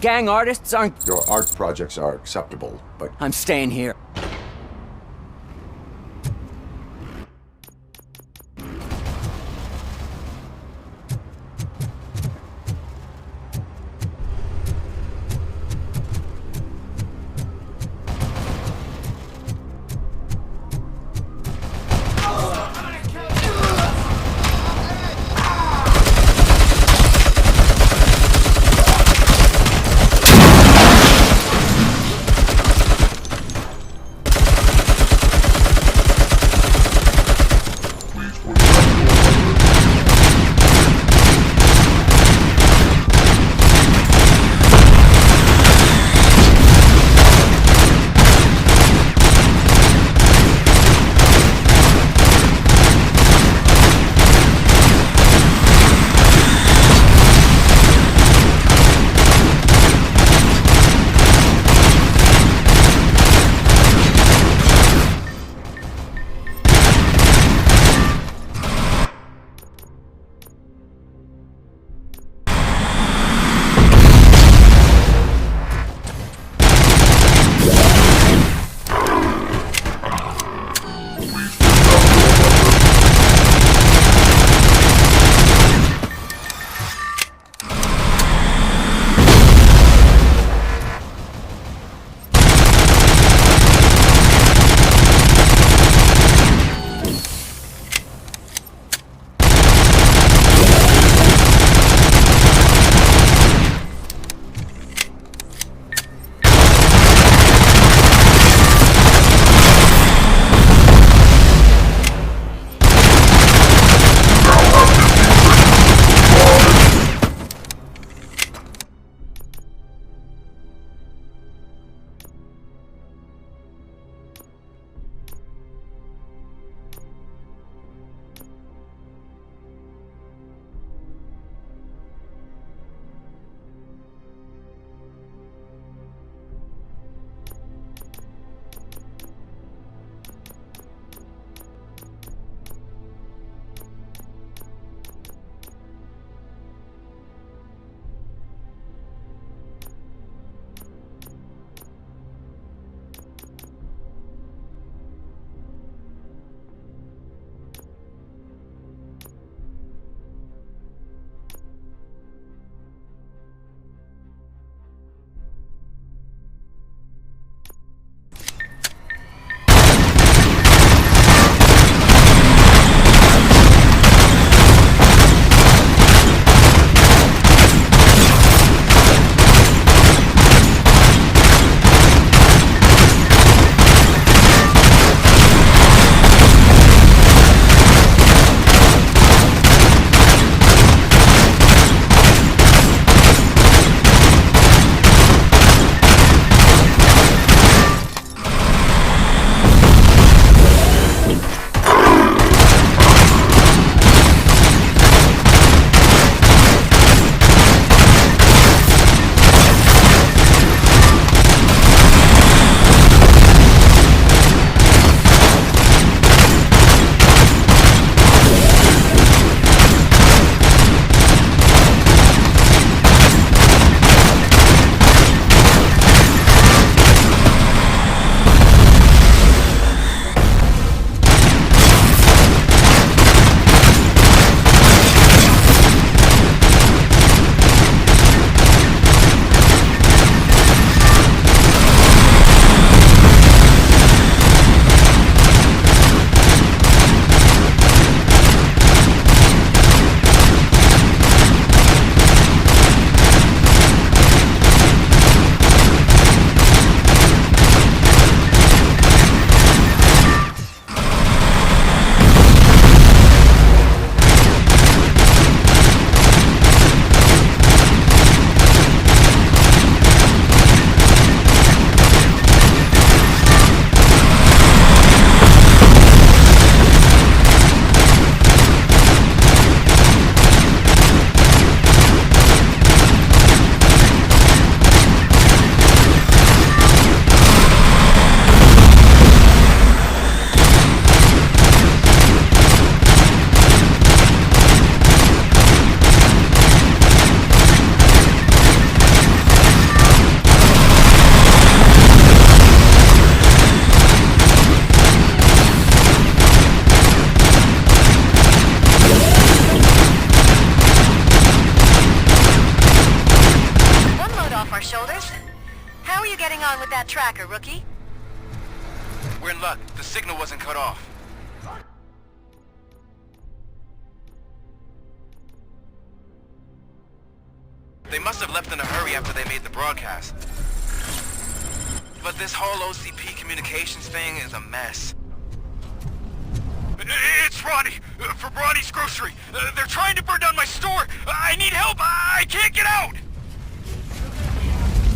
Gang artists aren't... Your art projects are acceptable, but... I'm staying here. We're in luck. The signal wasn't cut off. They must have left in a hurry after they made the broadcast. But this whole OCP communications thing is a mess. It's Ronnie! From Ronnie's Grocery! They're trying to burn down my store! I need help! I can't get out!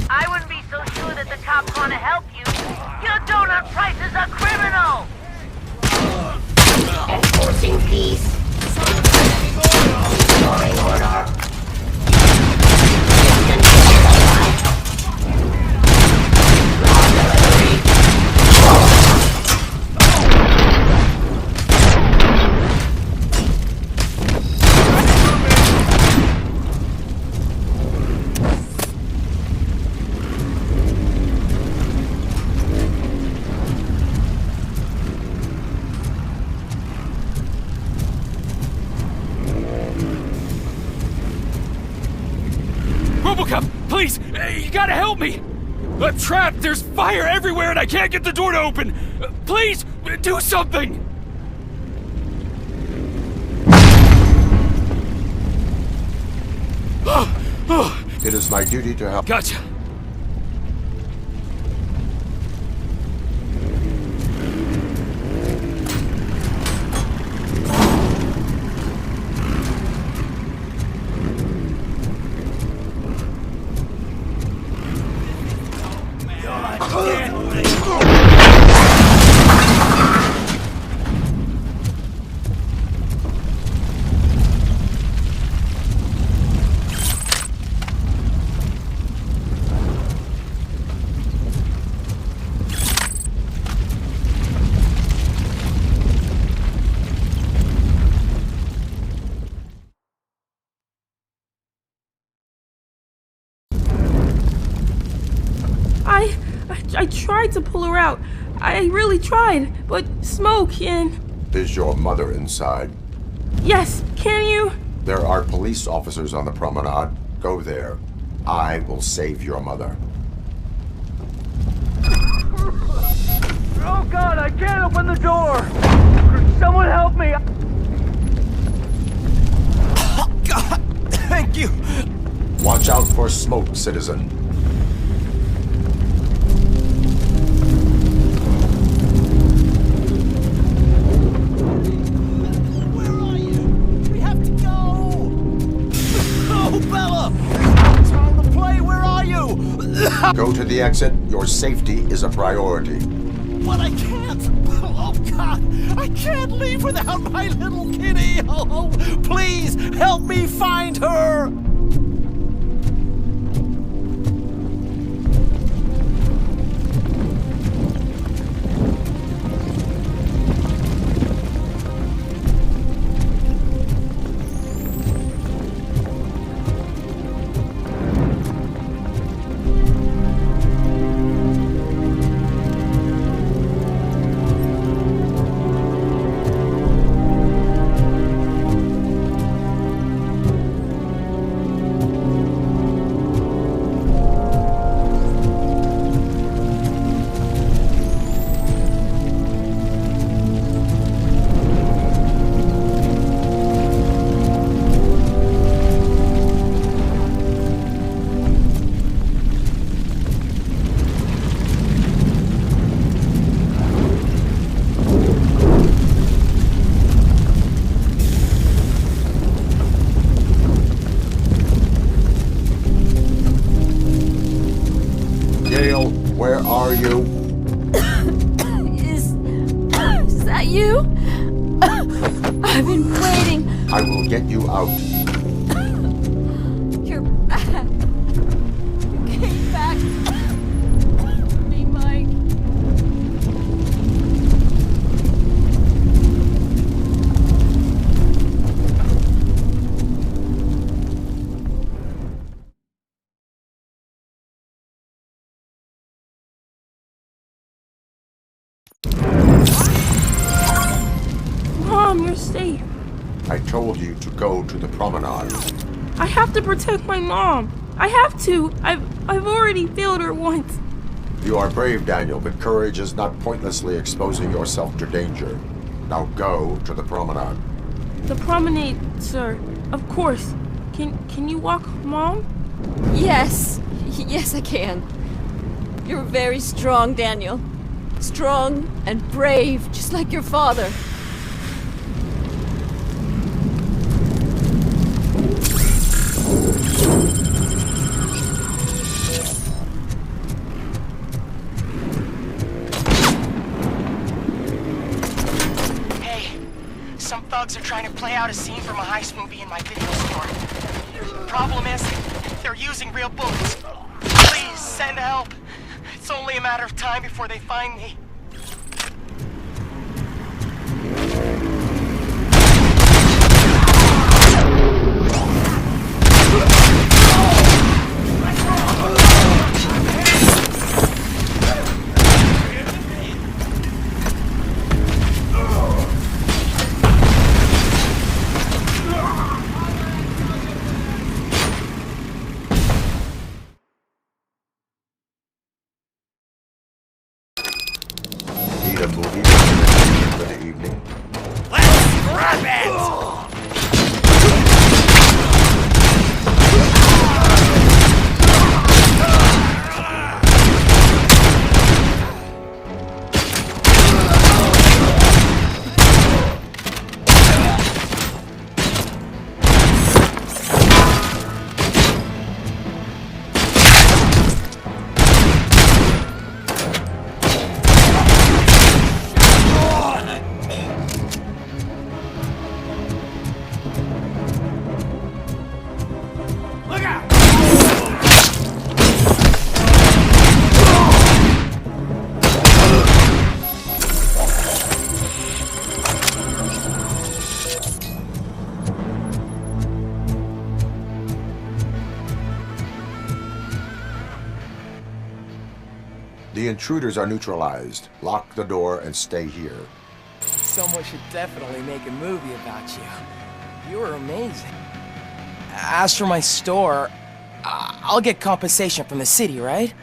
I wouldn't be so sure that the cops want to help you. Your donut price is a criminal! Enforcing peace. Restoring order. RoboCop, please! You gotta help me! I'm trapped! There's fire everywhere and I can't get the door to open! Please, do something! It is my duty to help. Gotcha. I tried to pull her out. I really tried, but smoke and... Is your mother inside? Yes, can you? There are police officers on the promenade. Go there. I will save your mother. Oh God, I can't open the door! Someone help me! Oh God, thank you! Watch out for smoke, citizen. Go to the exit. Your safety is a priority. But I can't! Oh, God! I can't leave without my little kitty! Oh, please, help me find her! Where are you? Is that you? I've been waiting. I will get you out. You're back. You came back to me, Mike. Mom, you're safe. I told you to go to the promenade. I have to protect my mom. I have to. I've already failed her once. You are brave, Daniel, but courage is not pointlessly exposing yourself to danger. Now go to the promenade. The promenade, sir. Of course. Can you walk, Mom? Yes. Yes, I can. You're very strong, Daniel. Strong and brave, just like your father. Some thugs are trying to play out a scene from a heist movie in my video store. Problem is, they're using real bullets. Please, send help. It's only a matter of time before they find me. Need a movie for the evening? Let's grab it! The intruders are neutralized. Lock the door and stay here. Someone should definitely make a movie about you. You were amazing. As for my store, I'll get compensation from the city, right?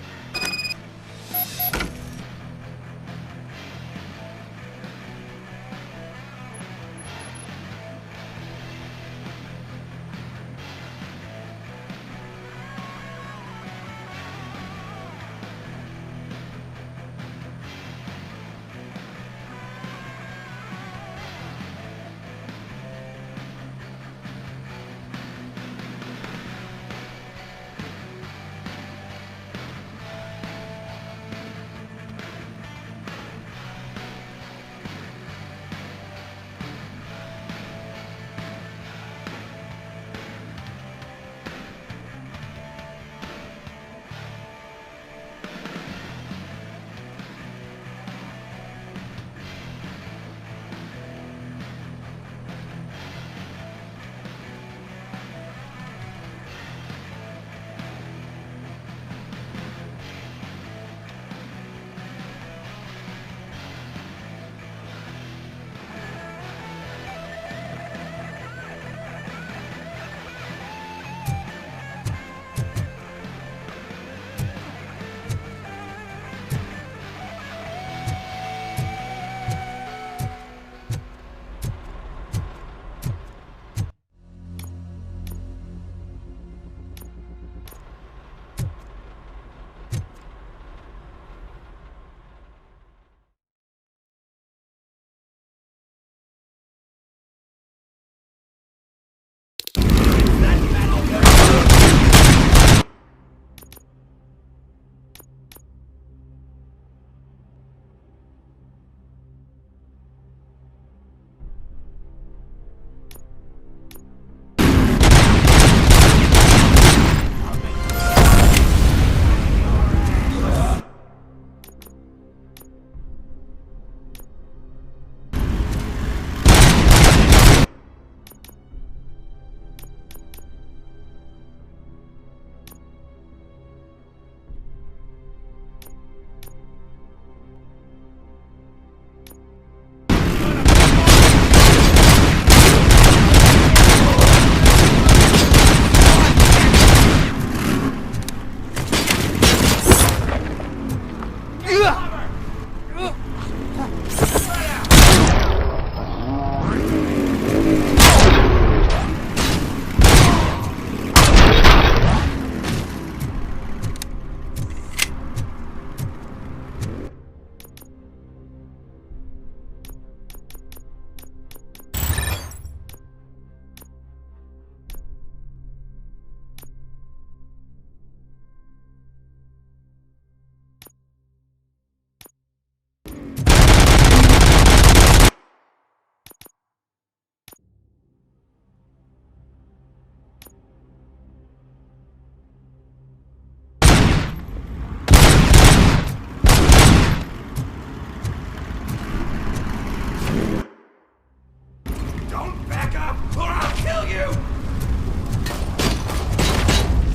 Don't back up, or I'll kill you!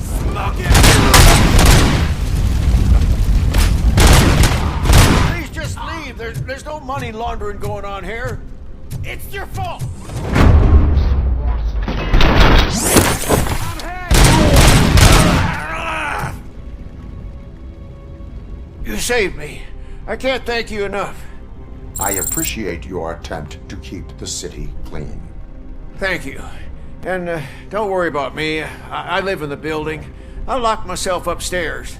Smoke it! Please just leave. There's no money laundering going on here. It's your fault! You saved me. I can't thank you enough. I appreciate your attempt to keep the city clean. Thank you. And don't worry about me. I live in the building. I'll lock myself upstairs.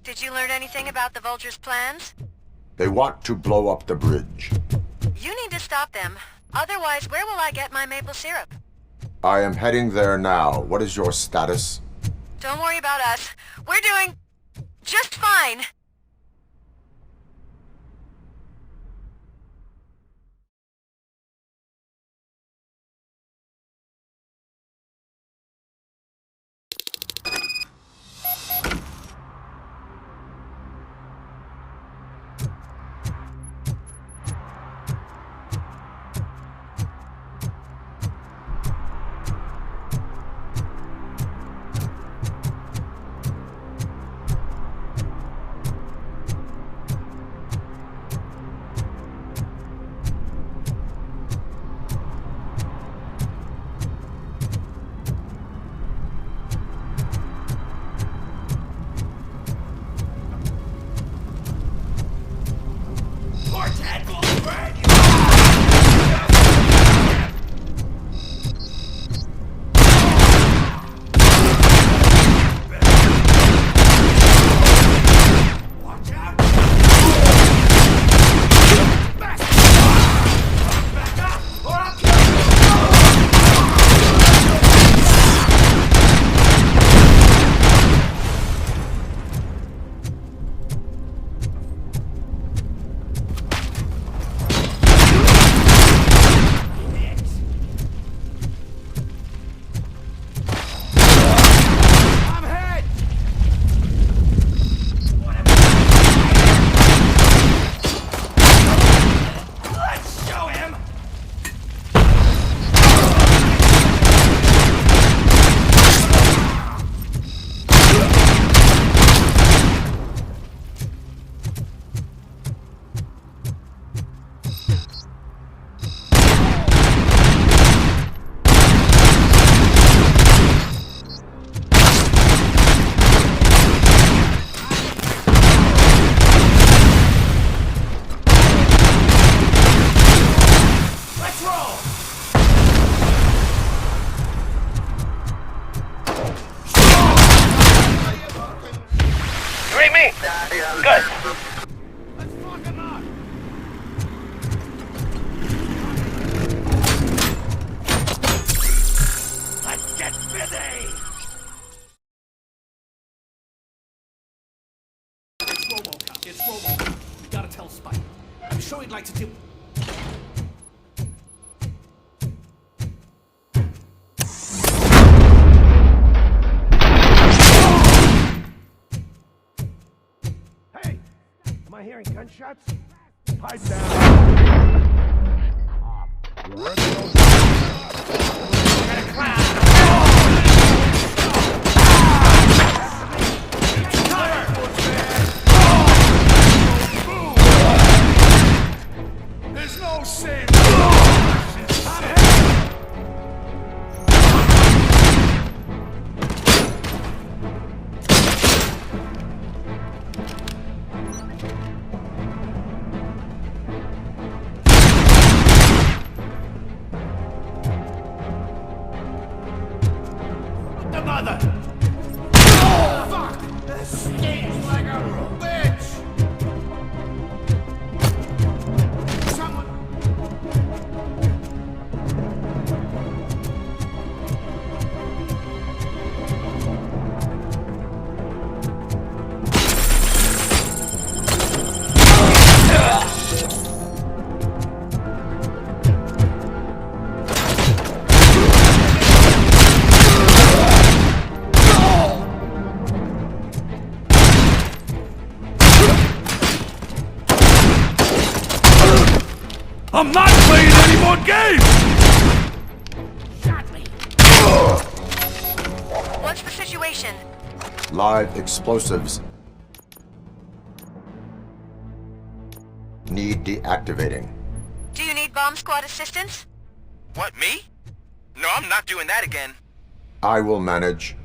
Did you learn anything about the Vulture's plans? They want to blow up the bridge. You need to stop them. Otherwise, where will I get my maple syrup? I am heading there now. What is your status? Don't worry about us. We're doing just fine. it's RoboCop. We gotta tell Spike. I'm sure he'd like to do... Hey! Am I hearing gunshots? Pipe down! There's no saving. The mother! Oh, fuck! This stinks like a bitch! Someone... I'm not playing any more games! Shot me! What's the situation? Live explosives. Need deactivating. Do you need bomb squad assistance? What, me? No, I'm not doing that again. I will manage.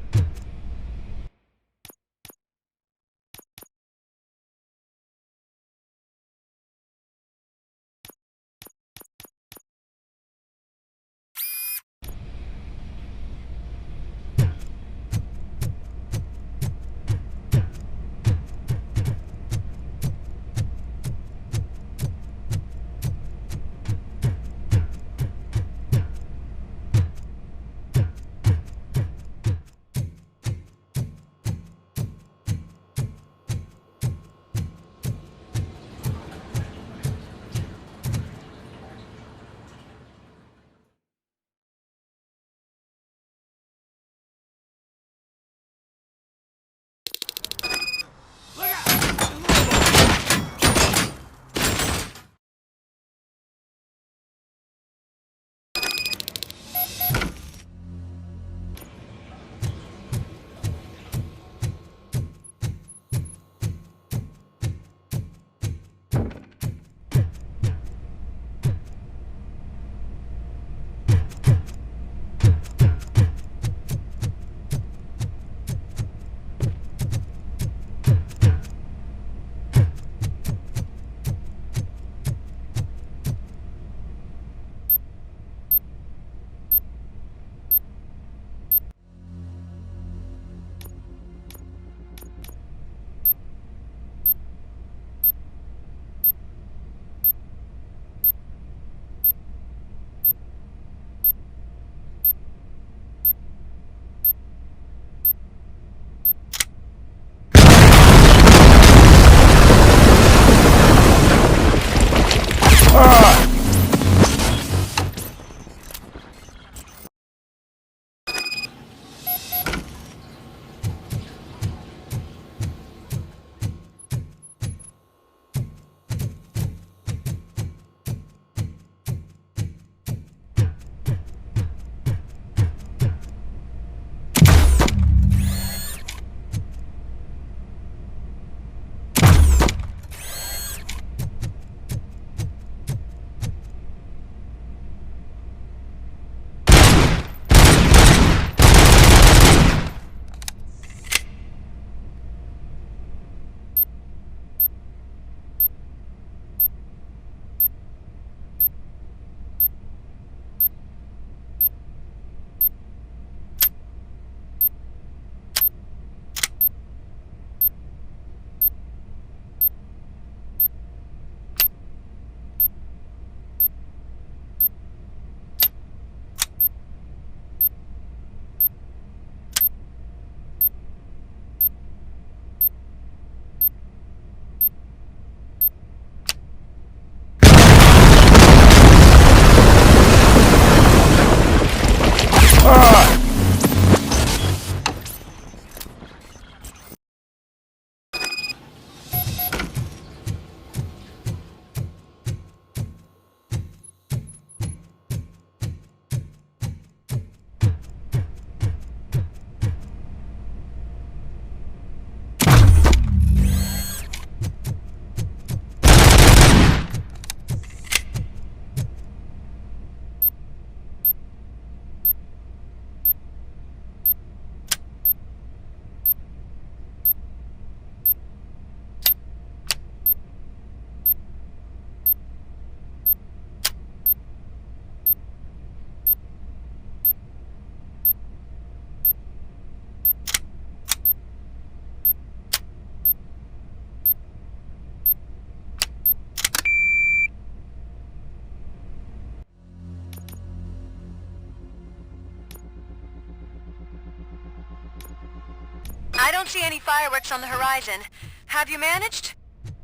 I don't see any fireworks on the horizon. Have you managed?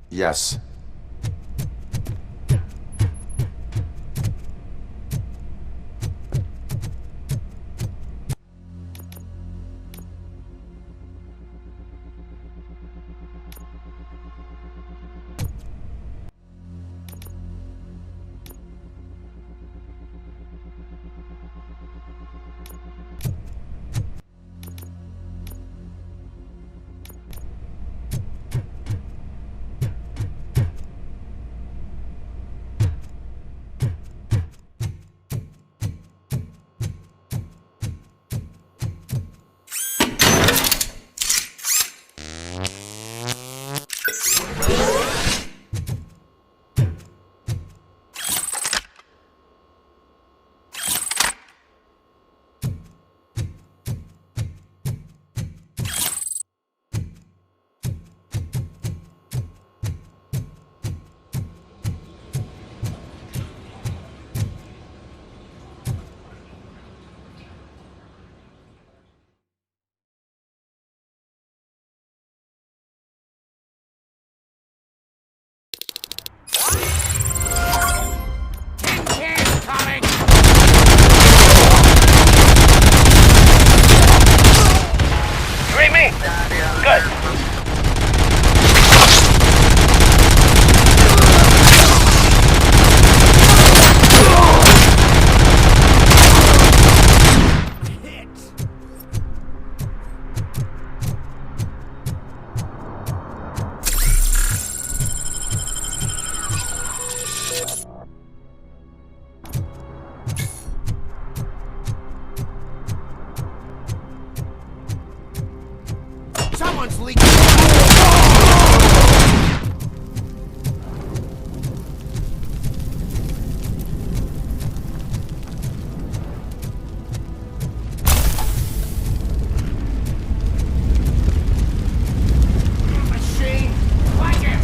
Yes. Someone's leaking. Machine, like it.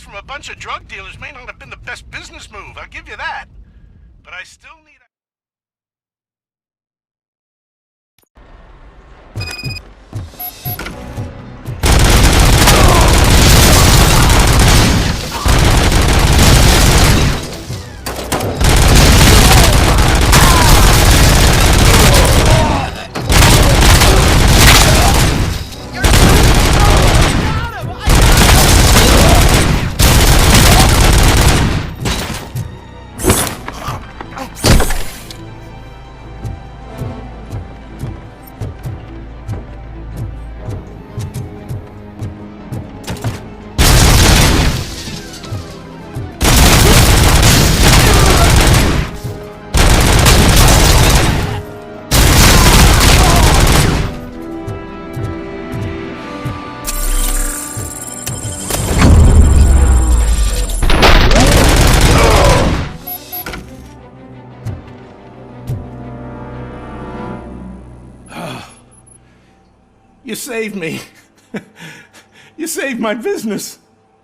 From a bunch of drug dealers may not have been the best business move, I'll give you that. But I still need You saved me. You saved my business.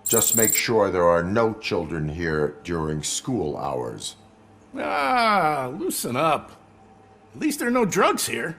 Just make sure there are no children here during school hours. Ah, loosen up. At least there are no drugs here.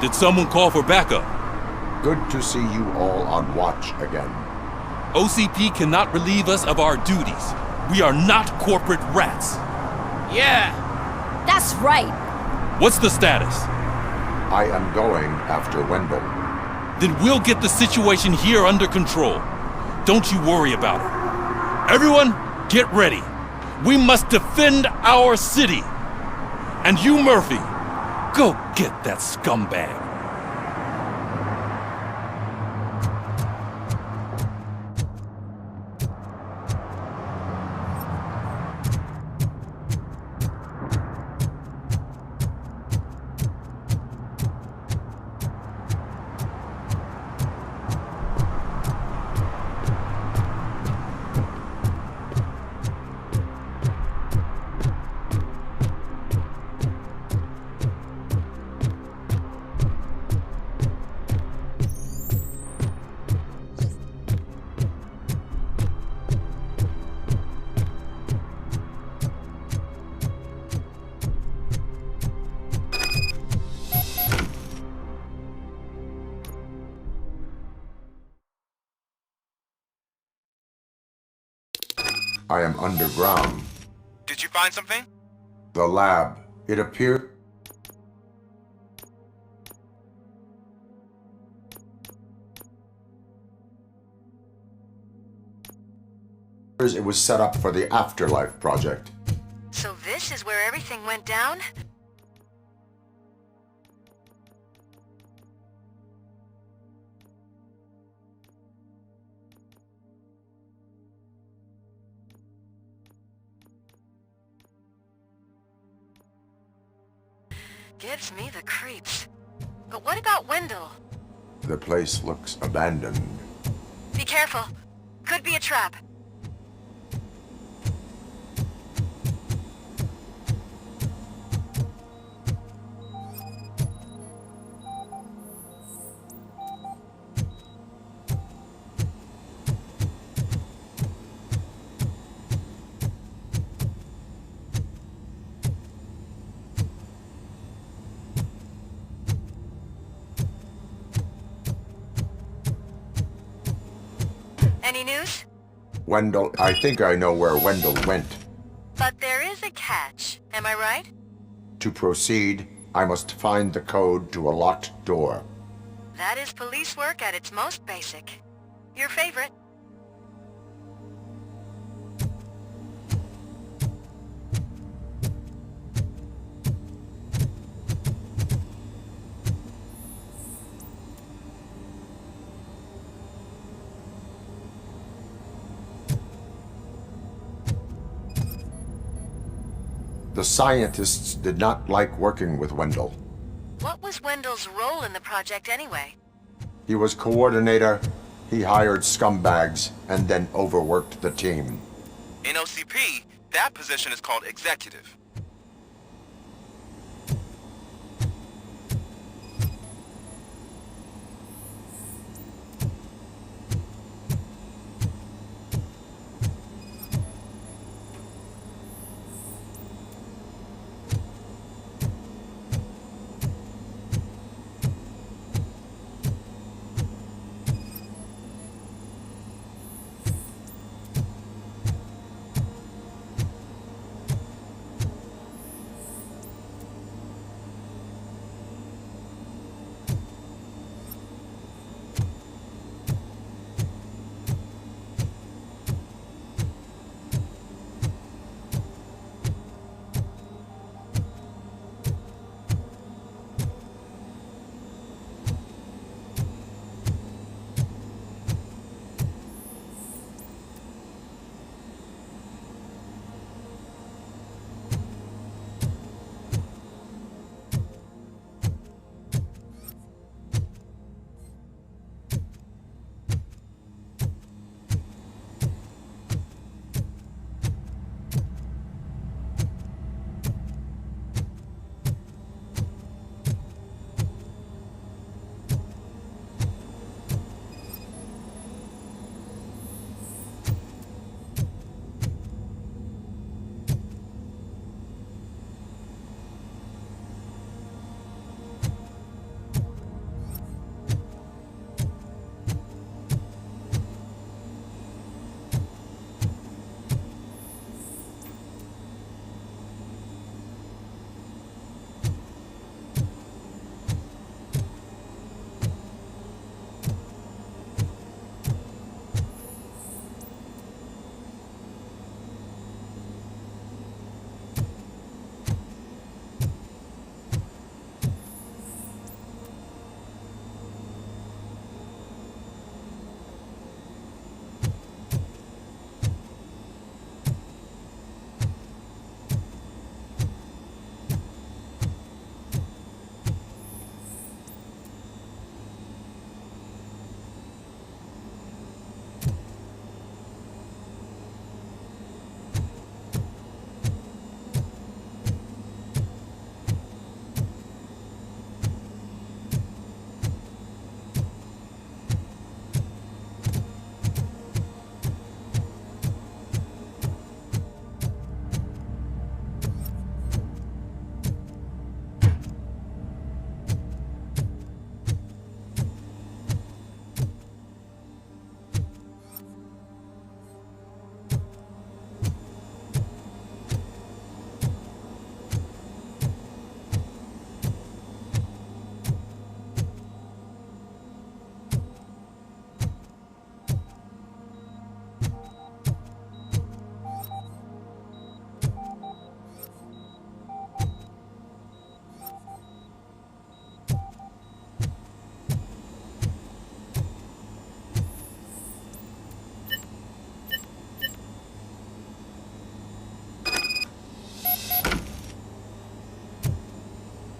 Did someone call for backup? Good to see you all on watch again. OCP cannot relieve us of our duties. We are not corporate rats. Yeah. That's right. What's the status? I am going after Wendell. Then we'll get the situation here under control. Don't you worry about it. Everyone, get ready. We must defend our city. And you, Murphy, go get that scumbag. I am underground. Did you find something? The lab. It appears it was set up for the Afterlife project. So this is where everything went down? Gives me the creeps. But what about Wendell? The place looks abandoned. Be careful. Could be a trap. Any news? Wendell, I think I know where Wendell went. But there is a catch, am I right? To proceed, I must find the code to a locked door. That is police work at its most basic. Your favorite. The scientists did not like working with Wendell. What was Wendell's role in the project anyway? He was coordinator, he hired scumbags, and then overworked the team. In OCP, that position is called executive.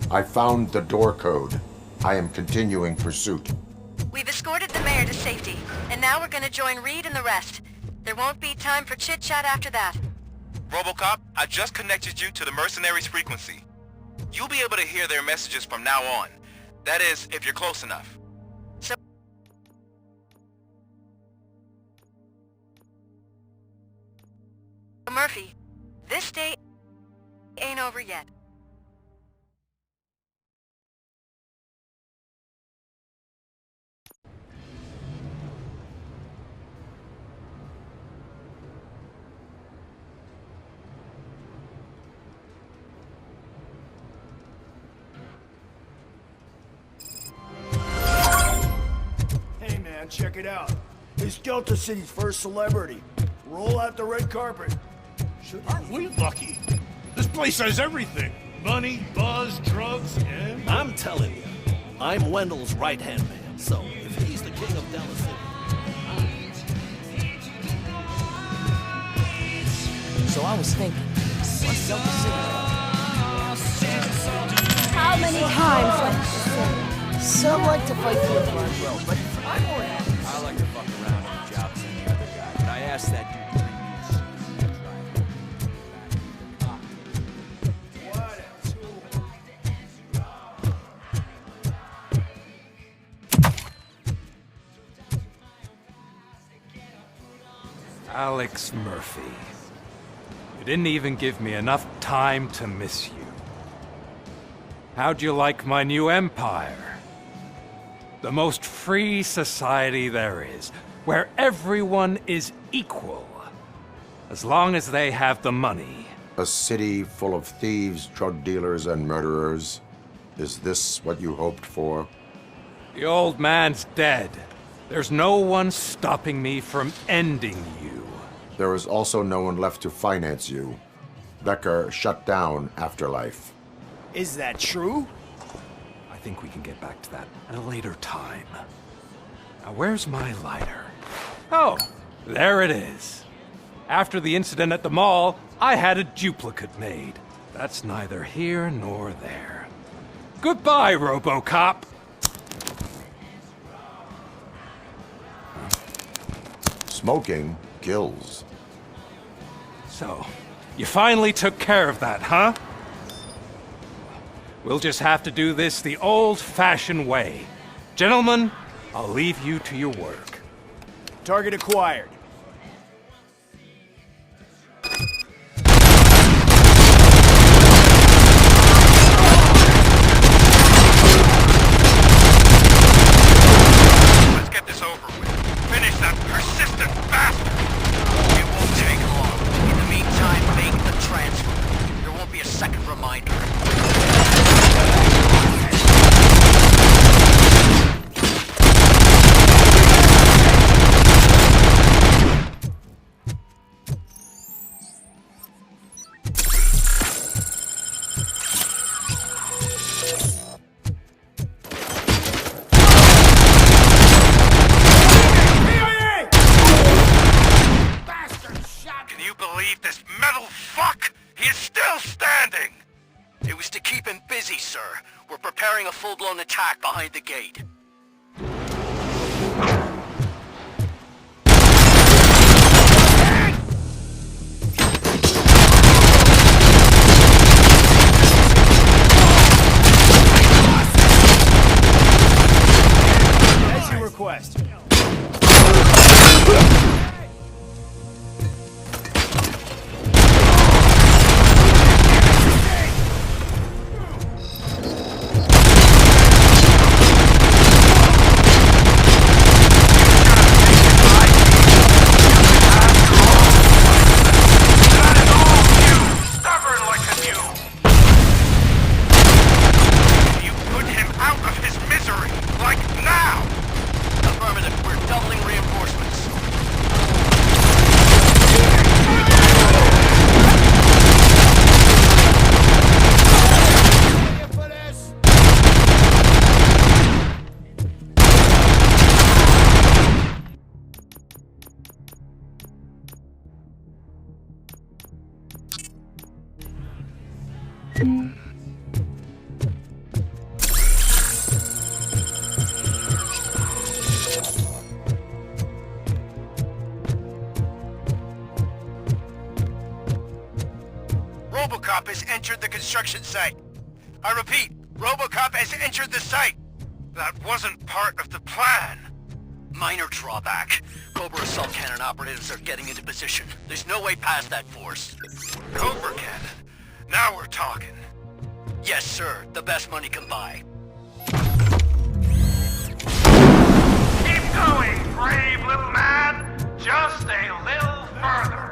I found the door code. I am continuing pursuit. We've escorted the mayor to safety, and now we're gonna join Reed and the rest. There won't be time for chit-chat after that. RoboCop, I just connected you to the mercenaries' frequency. You'll be able to hear their messages from now on. That is, if you're close enough. So... Murphy, this day ain't over yet. Hey man, check it out. He's Delta City's first celebrity. Roll out the red carpet. Aren't we lucky? This place has everything. Money, buzz, drugs, and... I'm telling you, I'm Wendell's right-hand man, so if he's the king of Dallas City... So I was thinking, what's Delta City? How many times like to say? Some like to fight for the front row, but I'm more happy. I like to fuck around on the job as any other guy, but I asked that dude to Alex Murphy. You didn't even give me enough time to miss you. How'd you like my new empire? The most free society there is, where everyone is equal, as long as they have the money. A city full of thieves, drug dealers, and murderers. Is this what you hoped for? The old man's dead. There's no one stopping me from ending you. There is also no one left to finance you. Becker shut down Afterlife. Is that true? I think we can get back to that at a later time. Now, where's my lighter? Oh, there it is. After the incident at the mall, I had a duplicate made. That's neither here nor there. Goodbye, RoboCop! Smoking kills. So, you finally took care of that, huh? We'll just have to do this the old-fashioned way. Gentlemen, I'll leave you to your work. Target acquired. Let's get this over with. Finish that persistent bastard! It won't take long. In the meantime, make the transfer. There won't be a second reminder. Can you believe this metal fuck? He is still standing! It was to keep him busy, sir. We're preparing a full-blown attack behind the gate. As you request. You put him out of his misery, like now! Affirmative, we're doubling reinforcements. RoboCop has entered the construction site. I repeat, RoboCop has entered the site. That wasn't part of the plan. Minor drawback. Cobra assault cannon operatives are getting into position. There's no way past that force. Cobra cannon? Now we're talking. Yes, sir. The best money can buy. Keep going, brave little man. Just a little further.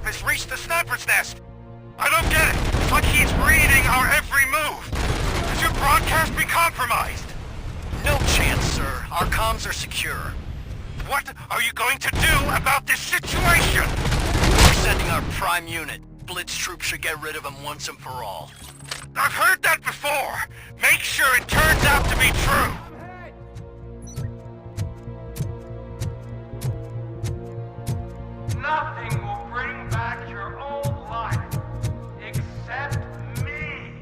Has reached the sniper's nest. I don't get it. It's like he's reading our every move. Could your broadcast be compromised? No chance, sir. Our comms are secure. What are you going to do about this situation? We're sending our prime unit. Blitz troops should get rid of him once and for all. I've heard that before. Make sure it turns out to be true. Nothing will bring back your old life, except me.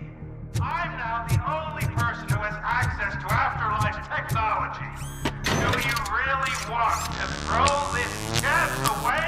I'm now the only person who has access to afterlife technology. Do you really want to throw this chance away?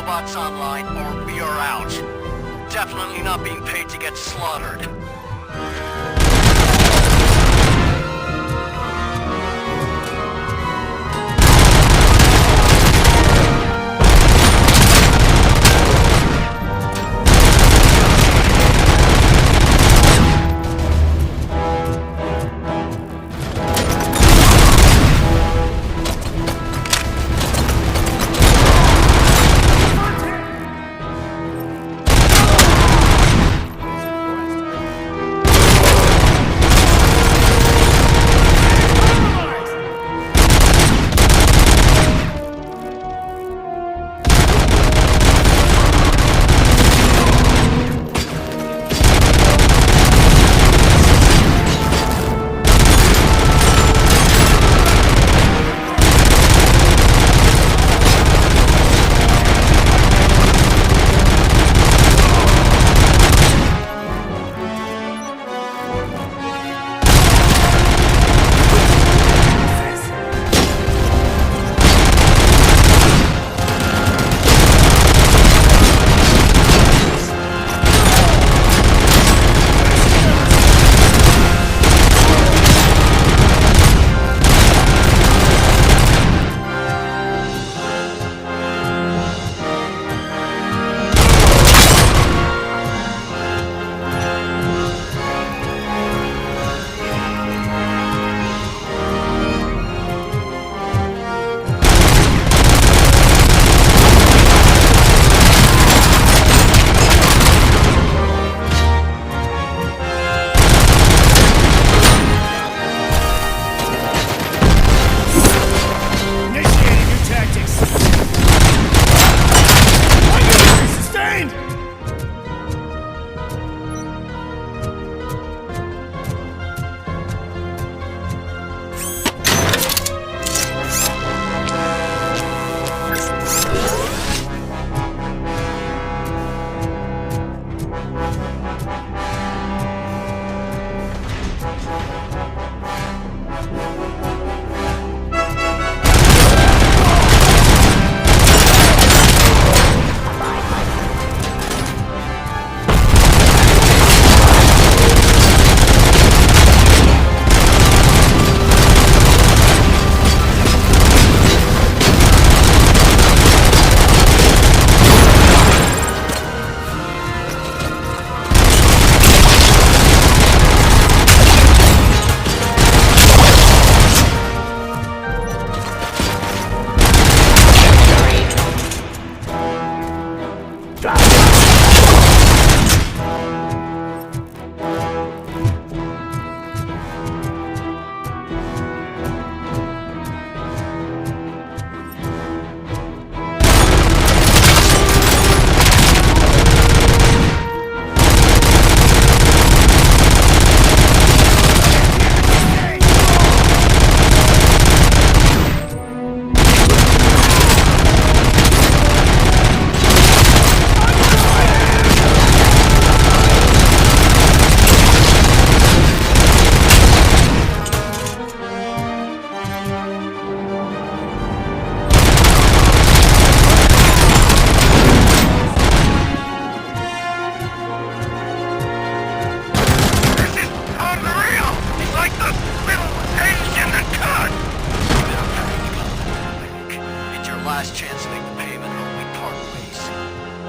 robots online or we are out. Definitely not being paid to get slaughtered. last chance to make the payment or we part ways.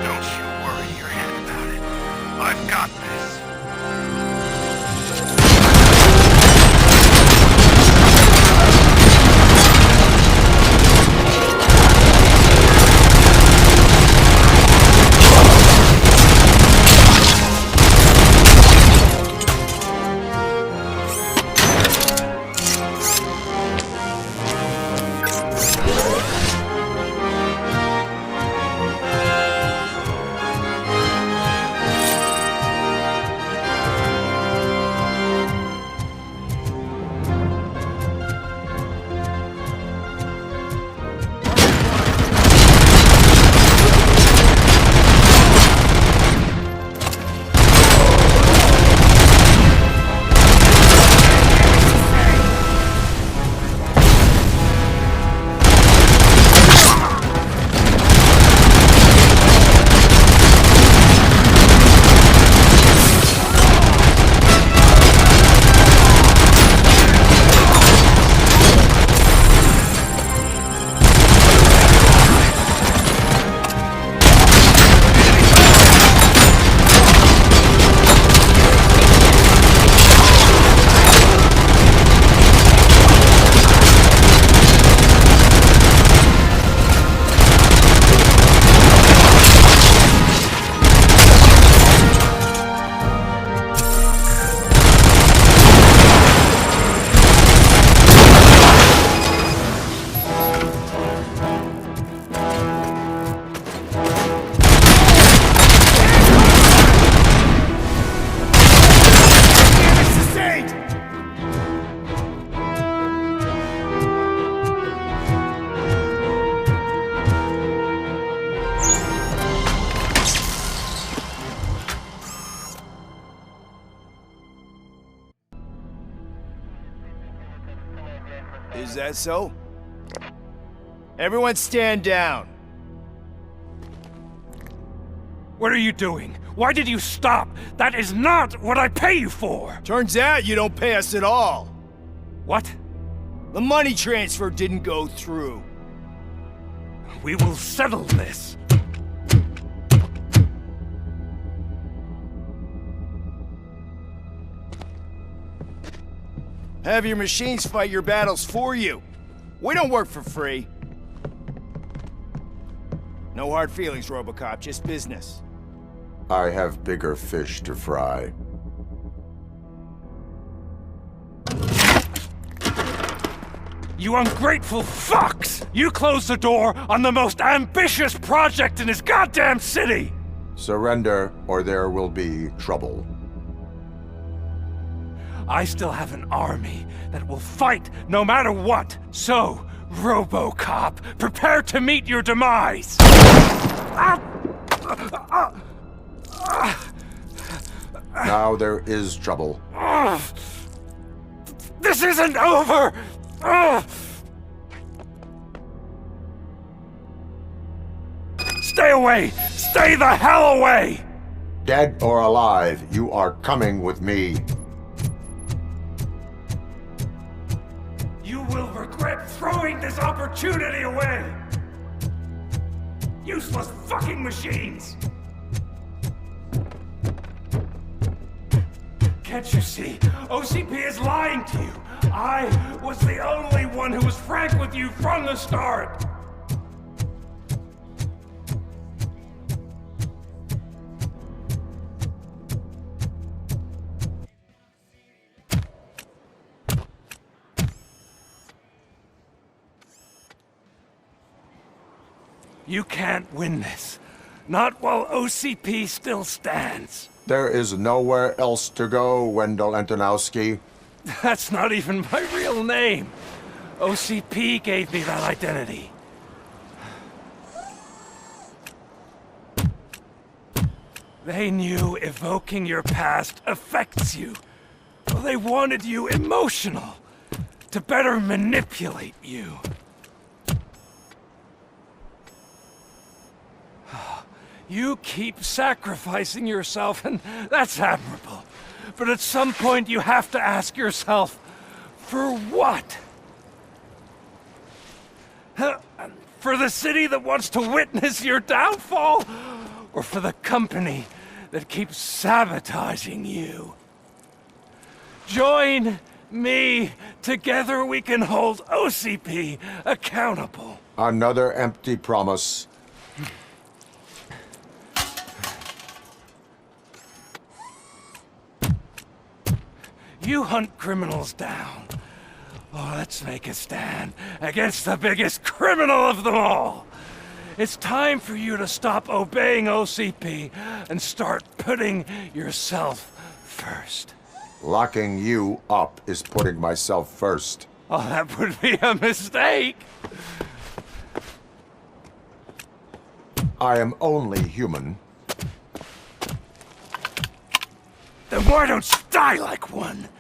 Don't you worry your head about it. I've got this. Is that so? Everyone stand down. What are you doing? Why did you stop? That is not what I pay you for! Turns out you don't pay us at all. What? The money transfer didn't go through. We will settle this. Have your machines fight your battles for you. We don't work for free. No hard feelings, RoboCop, just business. I have bigger fish to fry. You ungrateful fucks! You closed the door on the most ambitious project in this goddamn city! Surrender, or there will be trouble. I still have an army that will fight no matter what. So, RoboCop, prepare to meet your demise! Now there is trouble. This isn't over! Stay away! Stay the hell away! Dead or alive, you are coming with me. You will regret throwing this opportunity away! Useless fucking machines! Can't you see? OCP is lying to you! I was the only one who was frank with you from the start! You can't win this. Not while OCP still stands. There is nowhere else to go, Wendell Antonowski. That's not even my real name. OCP gave me that identity. They knew evoking your past affects you. They wanted you emotional, to better manipulate you. You keep sacrificing yourself, and that's admirable. But at some point you have to ask yourself, for what? For the city that wants to witness your downfall? Or for the company that keeps sabotaging you? Join me. Together we can hold OCP accountable. Another empty promise. You hunt criminals down. Oh, let's make a stand against the biggest criminal of them all. It's time for you to stop obeying OCP and start putting yourself first. Locking you up is putting myself first. Oh, that would be a mistake. I am only human. Then why don't you die like one?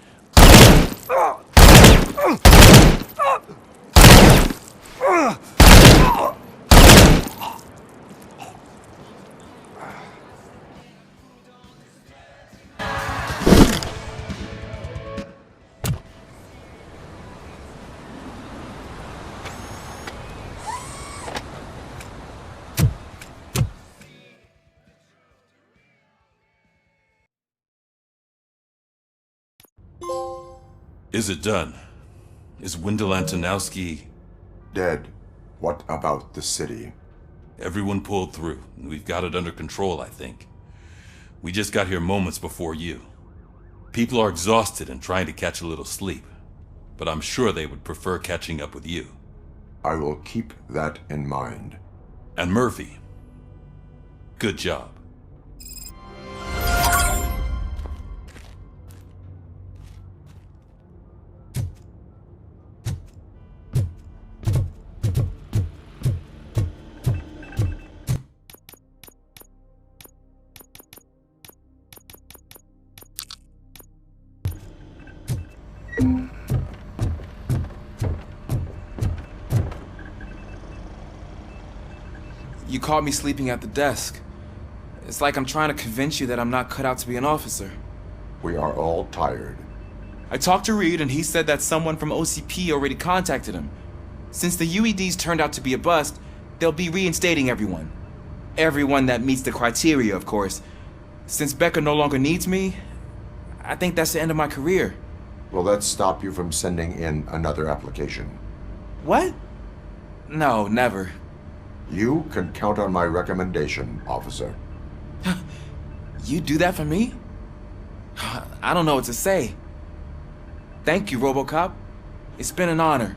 Is it done? Is Wendell Antonowski dead? What about the city? Everyone pulled through. We've got it under control, I think. We just got here moments before you. People are exhausted and trying to catch a little sleep, but I'm sure they would prefer catching up with you. I will keep that in mind. And Murphy, good job. You caught me sleeping at the desk. It's like I'm trying to convince you that I'm not cut out to be an officer. We are all tired. I talked to Reed and he said that someone from OCP already contacted him. Since the UEDs turned out to be a bust, they'll be reinstating everyone. Everyone that meets the criteria, of course. Since Becker no longer needs me, I think that's the end of my career. Will that stop you from sending in another application? What? No, never. You can count on my recommendation, officer. You do that for me? I don't know what to say. Thank you, RoboCop. It's been an honor.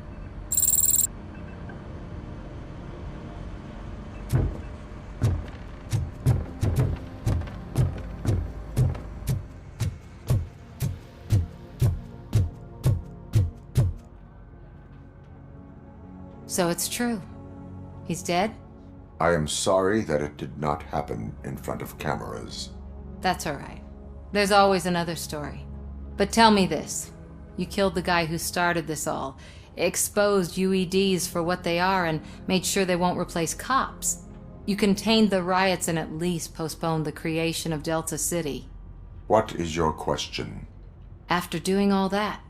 So it's true. He's dead? I am sorry that it did not happen in front of cameras. That's all right. There's always another story. But tell me this. You killed the guy who started this all, exposed UEDs for what they are, and made sure they won't replace cops. You contained the riots and at least postponed the creation of Delta City. What is your question? After doing all that,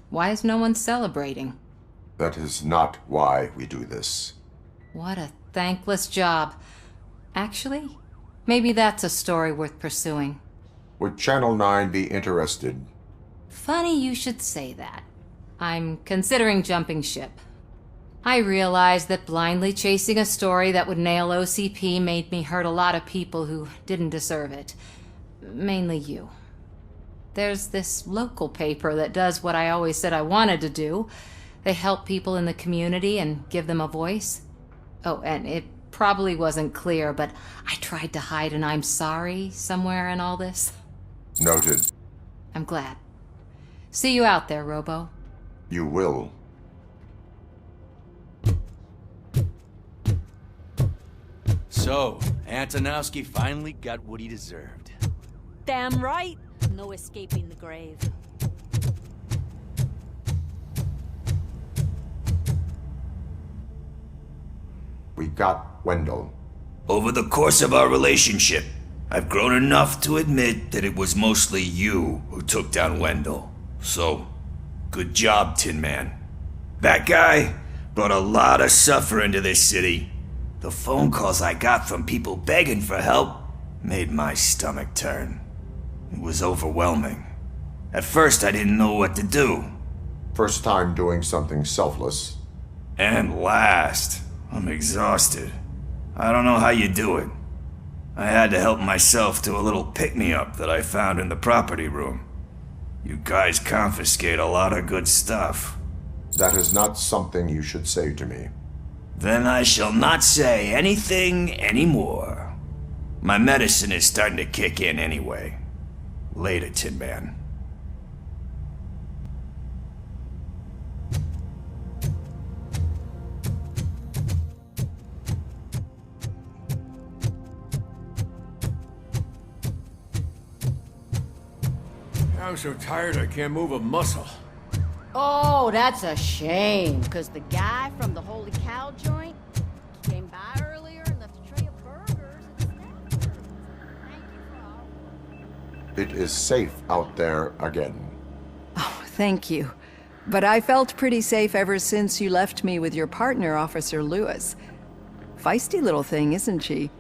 why is no one celebrating? That is not why we do this. What a thankless job. Actually, maybe that's a story worth pursuing. Would Channel 9 be interested? Funny you should say that. I'm considering jumping ship. I realized that blindly chasing a story that would nail OCP made me hurt a lot of people who didn't deserve it. Mainly you. There's this local paper that does what I always said I wanted to do. They help people in the community and give them a voice. Oh, and it probably wasn't clear, but I tried to hide an I'm sorry somewhere in all this. Noted. I'm glad. See you out there, Robo. You will. So, Antonowski finally got what he deserved. Damn right. No escaping the grave. We got Wendell. Over the course of our relationship, I've grown enough to admit that it was mostly you who took down Wendell. So, good job, Tin Man. That guy, Brought a lot of suffering to this city. The phone calls I got from people begging for help made my stomach turn. It was overwhelming. At first, I didn't know what to do. First time doing something selfless. And last, I'm exhausted. I don't know how you do it. I had to help myself to a little pick-me-up that I found in the property room. You guys confiscate a lot of good stuff. That is not something you should say to me. Then I shall not say anything anymore. My medicine is starting to kick in anyway. Later, Tin Man. I'm so tired I can't move a muscle. Oh, that's a shame, because the guy from the Holy Cow joint came by earlier and left a tray of burgers and snacks. Thank you for all. It is safe out there again. Oh, thank you. But I felt pretty safe ever since you left me with your partner, Officer Lewis. Feisty little thing, isn't she?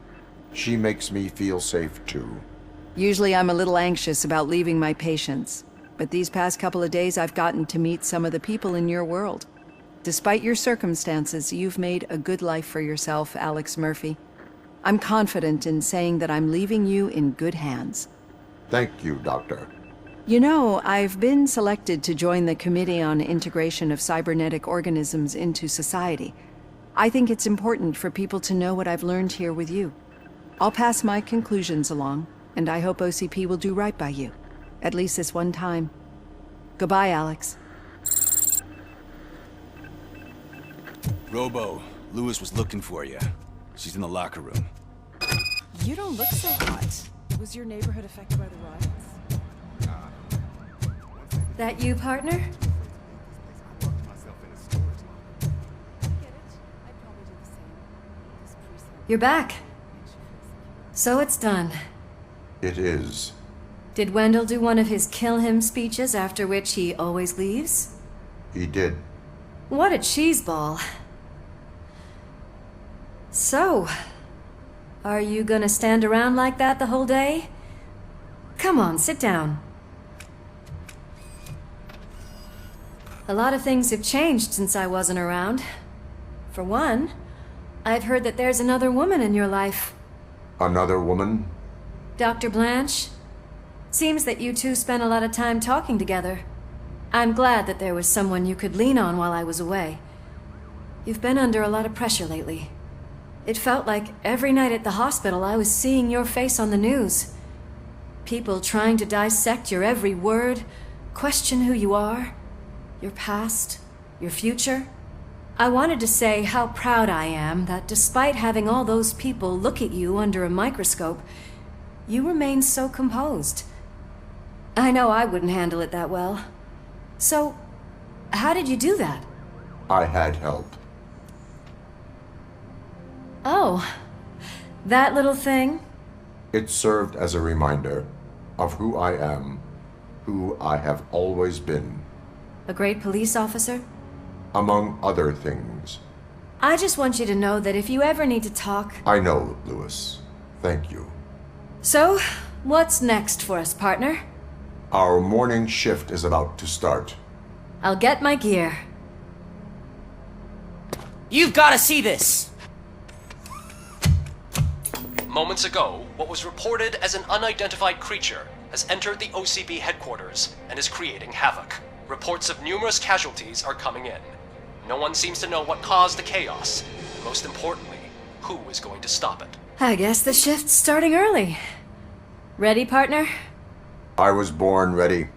She makes me feel safe too. Usually I'm a little anxious about leaving my patients, but these past couple of days I've gotten to meet some of the people in your world. Despite your circumstances, you've made a good life for yourself, Alex Murphy. I'm confident in saying that I'm leaving you in good hands. Thank you, Doctor. You know, I've been selected to join the Committee on Integration of Cybernetic Organisms into Society. I think it's important for people to know what I've learned here with you. I'll pass my conclusions along, and I hope OCP will do right by you. At least this one time. Goodbye, Alex. Robo, Lewis was looking for you. She's in the locker room. You don't look so hot. Was your neighborhood affected by the riots? That you, partner? You're back. So it's done. It is. Did Wendell do one of his kill him speeches after which he always leaves? He did. What a cheeseball. So, are you gonna stand around like that the whole day? Come on, sit down. A lot of things have changed since I wasn't around. For one, I've heard that there's another woman in your life. Another woman? Dr. Blanche? Seems that you two spent a lot of time talking together. I'm glad that there was someone you could lean on while I was away. You've been under a lot of pressure lately. It felt like every night at the hospital I was seeing your face on the news. People trying to dissect your every word, question who you are, your past, your future. I wanted to say how proud I am that despite having all those people look at you under a microscope, you remain so composed. I know I wouldn't handle it that well. So, how did you do that? I had help. Oh, that little thing? It served as a reminder of who I am, who I have always been. A great police officer? Among other things. I just want you to know that if you ever need to talk... I know, Lewis. Thank you. So, what's next for us, partner? Our morning shift is about to start. I'll get my gear. You've got to see this! Moments ago, what was reported as an unidentified creature has entered the OCP headquarters and is creating havoc. Reports of numerous casualties are coming in. No one seems to know what caused the chaos. Most importantly, who is going to stop it? I guess the shift's starting early. Ready, partner? I was born ready.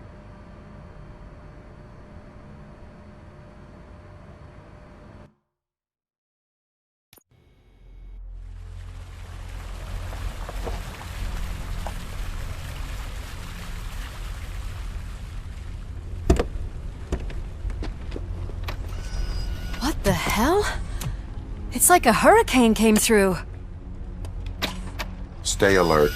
What the hell? It's like a hurricane came through. Stay alert.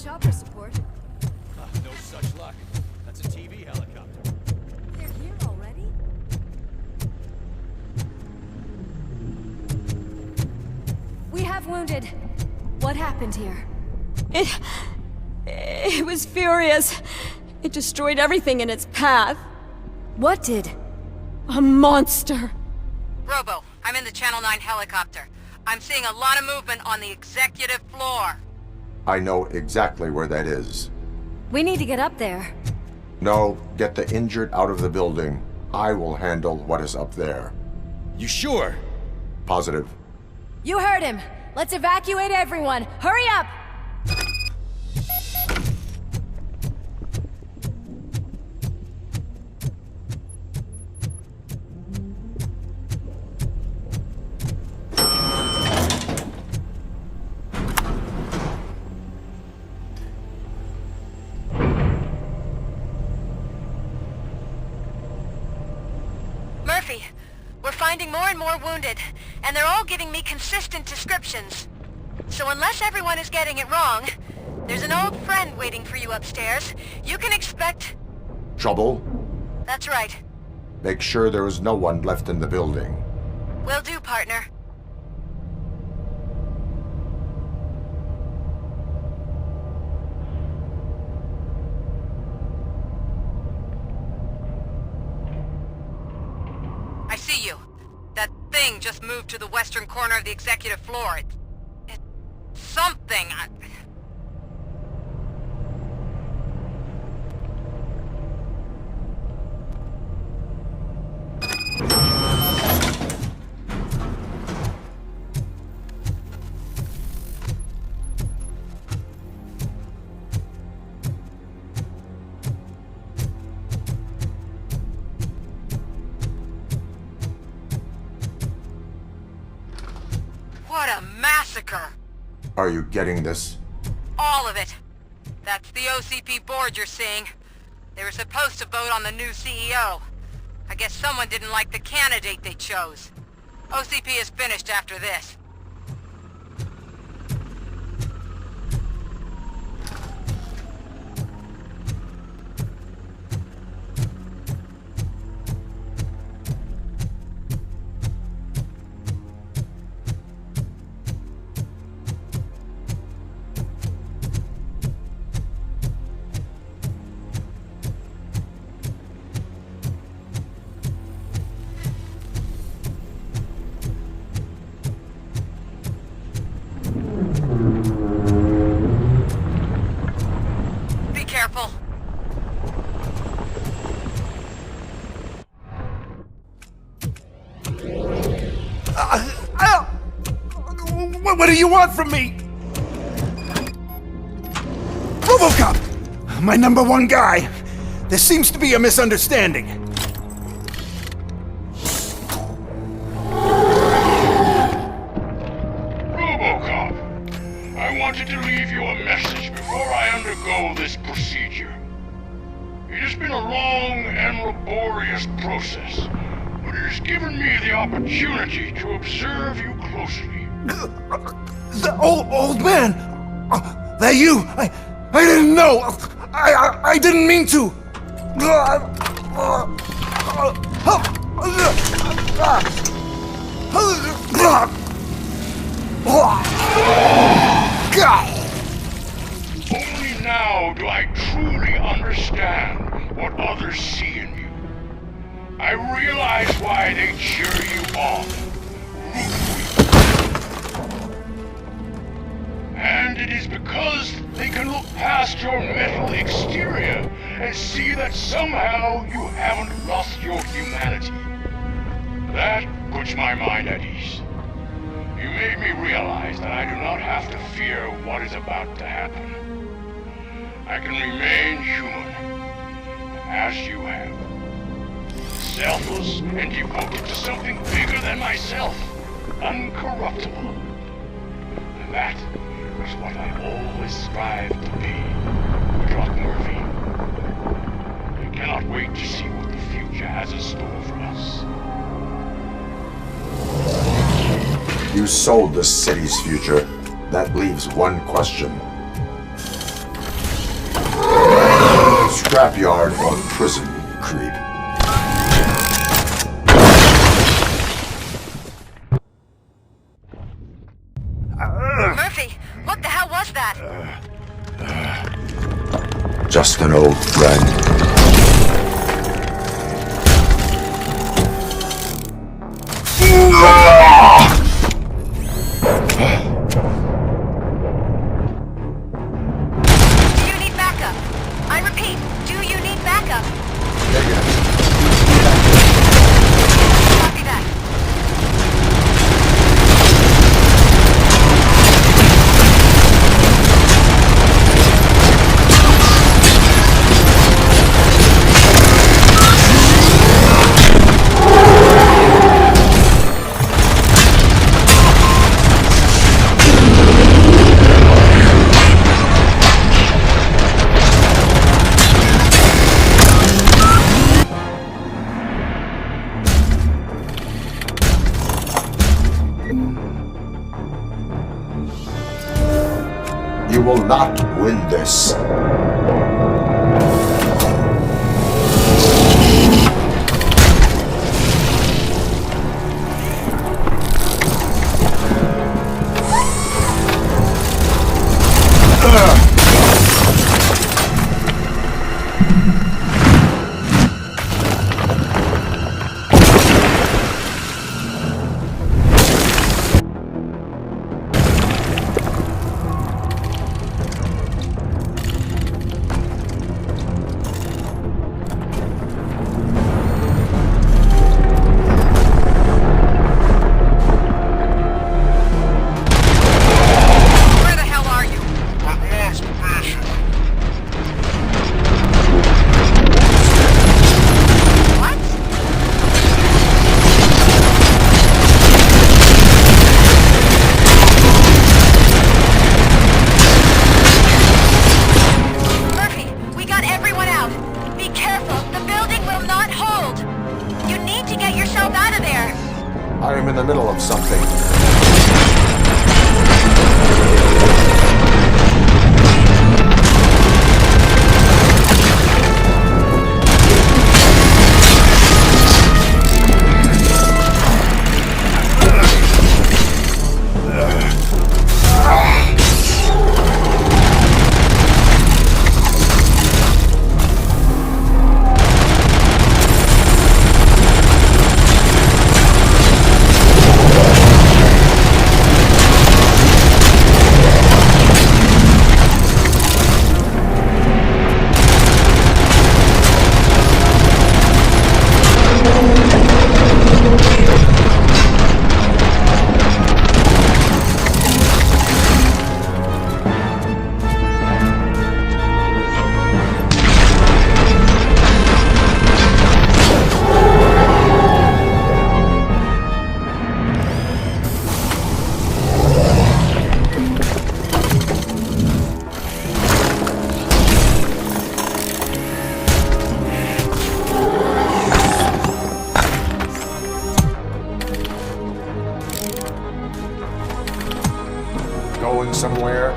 chopper support. No such luck. That's a TV helicopter. They're here already? We have wounded. What happened here? It was furious. It destroyed everything in its path. What did? A monster. Robo, I'm in the Channel 9 helicopter. I'm seeing a lot of movement on the executive floor. I know exactly where that is. We need to get up there. No, get the injured out of the building. I will handle what is up there. You sure? Positive. You heard him. Let's evacuate everyone. Hurry up! Murphy, we're finding more and more wounded, and they're all giving me consistent descriptions. So unless everyone is getting it wrong, there's an old friend waiting for you upstairs. You can expect... Trouble? That's right. Make sure there is no one left in the building. Will do, partner. I see you. That thing just moved to the western corner of the executive floor. It's something. What a massacre! Are you getting this? All of it. That's the OCP board you're seeing. They were supposed to vote on the new CEO. I guess someone didn't like the candidate they chose. OCP is finished after this. Careful. What do you want from me? RoboCop! My #1 guy. There seems to be a misunderstanding. RoboCop, I wanted to leave you a message before I undergo this procedure. It has been a long and laborious process, but it has given me the opportunity to observe you closely. The old man! That you! I didn't know! I didn't mean to! Only now do I truly understand what others see in you. I realize why they cheer you on, root for you. And it is because they can look past your metal exterior and see that somehow you haven't lost your humanity. That puts my mind at ease. You made me realize that I do not have to fear what is about to happen. I can remain human, as you have. Selfless and devoted to something bigger than myself, uncorruptible. And that is what I always strive to be, Doc Murphy. I cannot wait to see what the future has in store for us. You sold the city's future. That leaves one question. Scrapyard or prison, creep. Murphy, what the hell was that? Just an old friend. Do you need backup? I repeat, do you need backup? Copy that. You will not win this. I am in the middle of something. Going somewhere?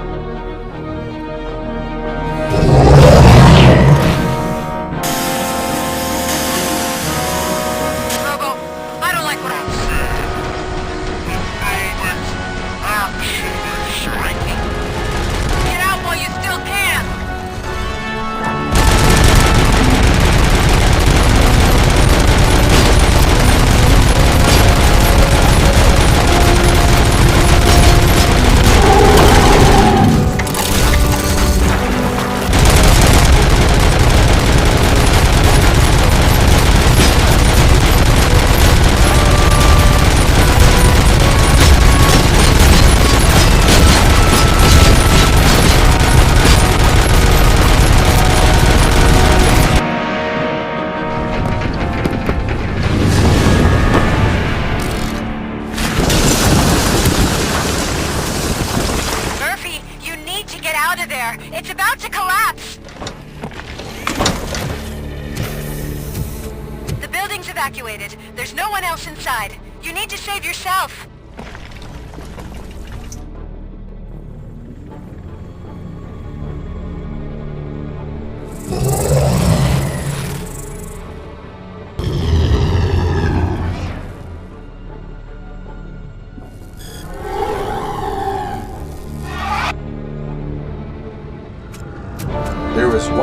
Robo, I don't like what I'm saying. The moments are shrinking. Get out while you still can. It's about to collapse! The building's evacuated. There's no one else inside. You need to save yourself.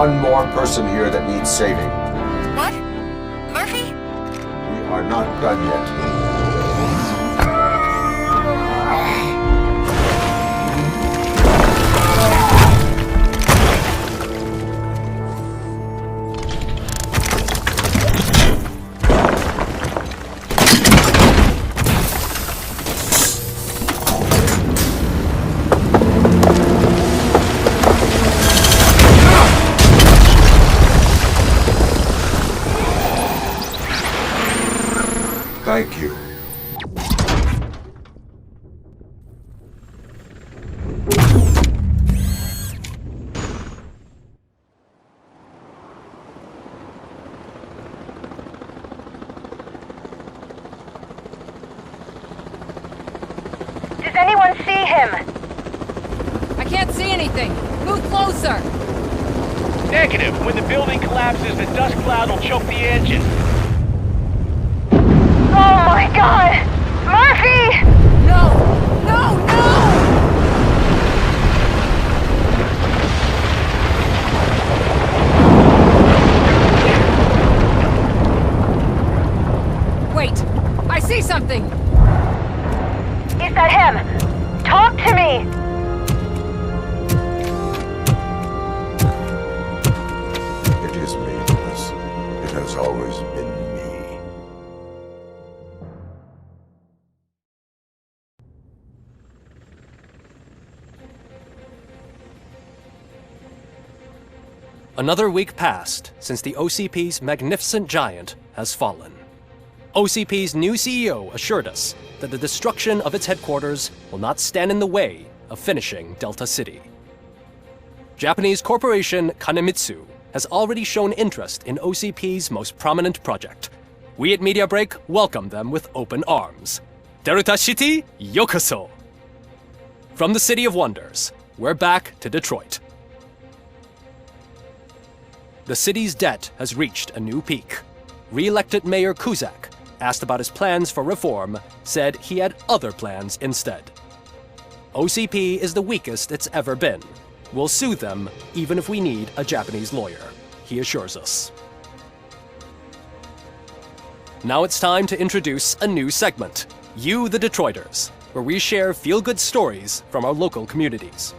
one more person here that needs saving. What? Murphy? We are not done yet. Thank you. Does anyone see him? I can't see anything. Move closer. Negative. When the building collapses, the dust cloud will choke the engine. Oh my god! Murphy! No! No! No! Wait! I see something! Is that him? Talk to me! It is me, Lewis. It has always been me. Another week passed since the OCP's magnificent giant has fallen. OCP's new CEO assured us that the destruction of its headquarters will not stand in the way of finishing Delta City. Japanese corporation Kanemitsu has already shown interest in OCP's most prominent project. We at Media Break welcome them with open arms. Delta City, yokoso! From the City of Wonders, we're back to Detroit. The city's debt has reached a new peak. Re-elected Mayor Kuzak, asked about his plans for reform, said he had other plans instead. OCP is the weakest it's ever been. We'll sue them even if we need a Japanese lawyer, he assures us. Now it's time to introduce a new segment, You the Detroiters, where we share feel-good stories from our local communities.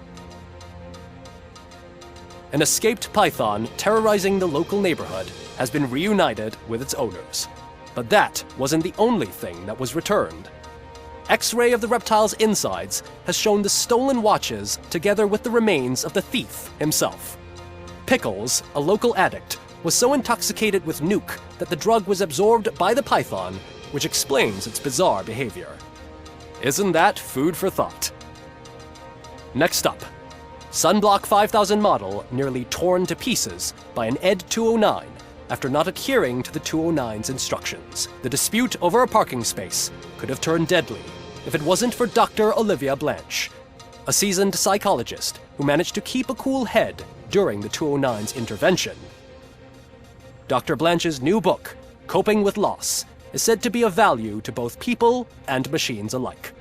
An escaped python terrorizing the local neighborhood has been reunited with its owners. But that wasn't the only thing that was returned. X-ray of the reptile's insides has shown the stolen watches together with the remains of the thief himself. Pickles, a local addict, was so intoxicated with nuke that the drug was absorbed by the python, which explains its bizarre behavior. Isn't that food for thought? Next up, Sunblock 5000 model nearly torn to pieces by an ED 209 after not adhering to the 209's instructions. The dispute over a parking space could have turned deadly if it wasn't for Dr. Olivia Blanche, a seasoned psychologist who managed to keep a cool head during the 209's intervention. Dr. Blanche's new book, Coping with Loss, is said to be of value to both people and machines alike.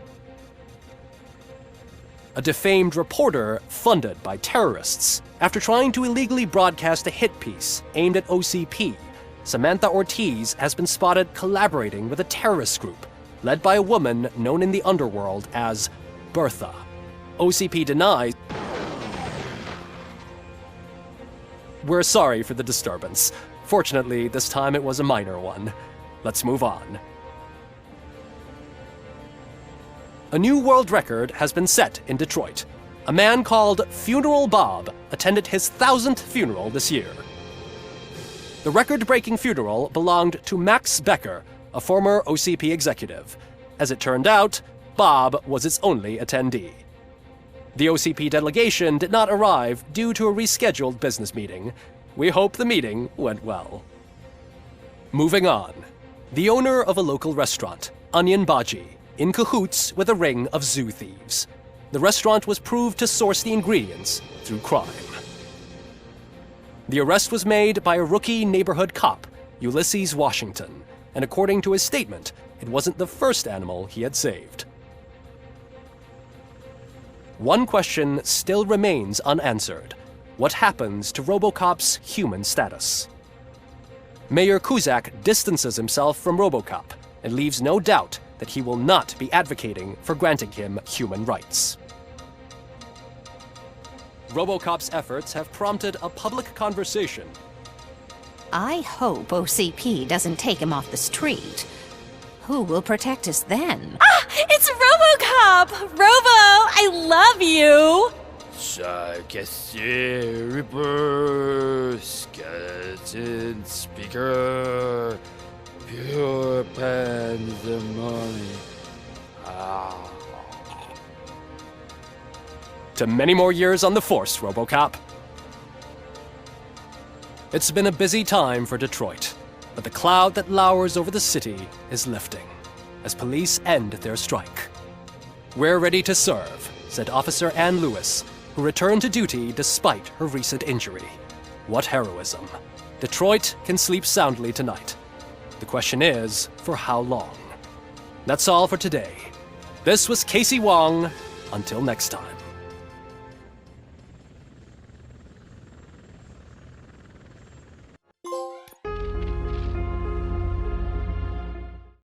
A defamed reporter funded by terrorists after trying to illegally broadcast a hit piece aimed at OCP. Samantha Ortiz has been spotted collaborating with a terrorist group led by a woman known in the underworld as Bertha. OCP denies. We're sorry for the disturbance. Fortunately, this time it was a minor one. Let's move on. A new world record has been set in Detroit. A man called Funeral Bob attended his 1000th funeral this year. The record-breaking funeral belonged to Max Becker, a former OCP executive. As it turned out, Bob was its only attendee. The OCP delegation did not arrive due to a rescheduled business meeting. We hope the meeting went well. Moving on. The owner of a local restaurant, Onion Baji, in cahoots with a ring of zoo thieves. The restaurant was proved to source the ingredients through crime. The arrest was made by a rookie neighborhood cop, Ulysses Washington, and according to his statement, it wasn't the first animal he had saved. One question still remains unanswered. what happens to RoboCop's human status. Mayor Kuzak distances himself from RoboCop and leaves no doubt that he will not be advocating for granting him human rights. RoboCop's efforts have prompted a public conversation. I hope OCP doesn't take him off the street. Who will protect us then? Ah! It's RoboCop! Robo, I love you! Reaper, skeleton speaker, pure pandemonium. To many more years on the force, RoboCop. It's been a busy time for Detroit, but the cloud that lowers over the city is lifting as police end their strike. We're ready to serve, said Officer Ann Lewis, who returned to duty despite her recent injury. What heroism. Detroit can sleep soundly tonight. The question is, for how long? That's all for today. This was Casey Wong. Until next time.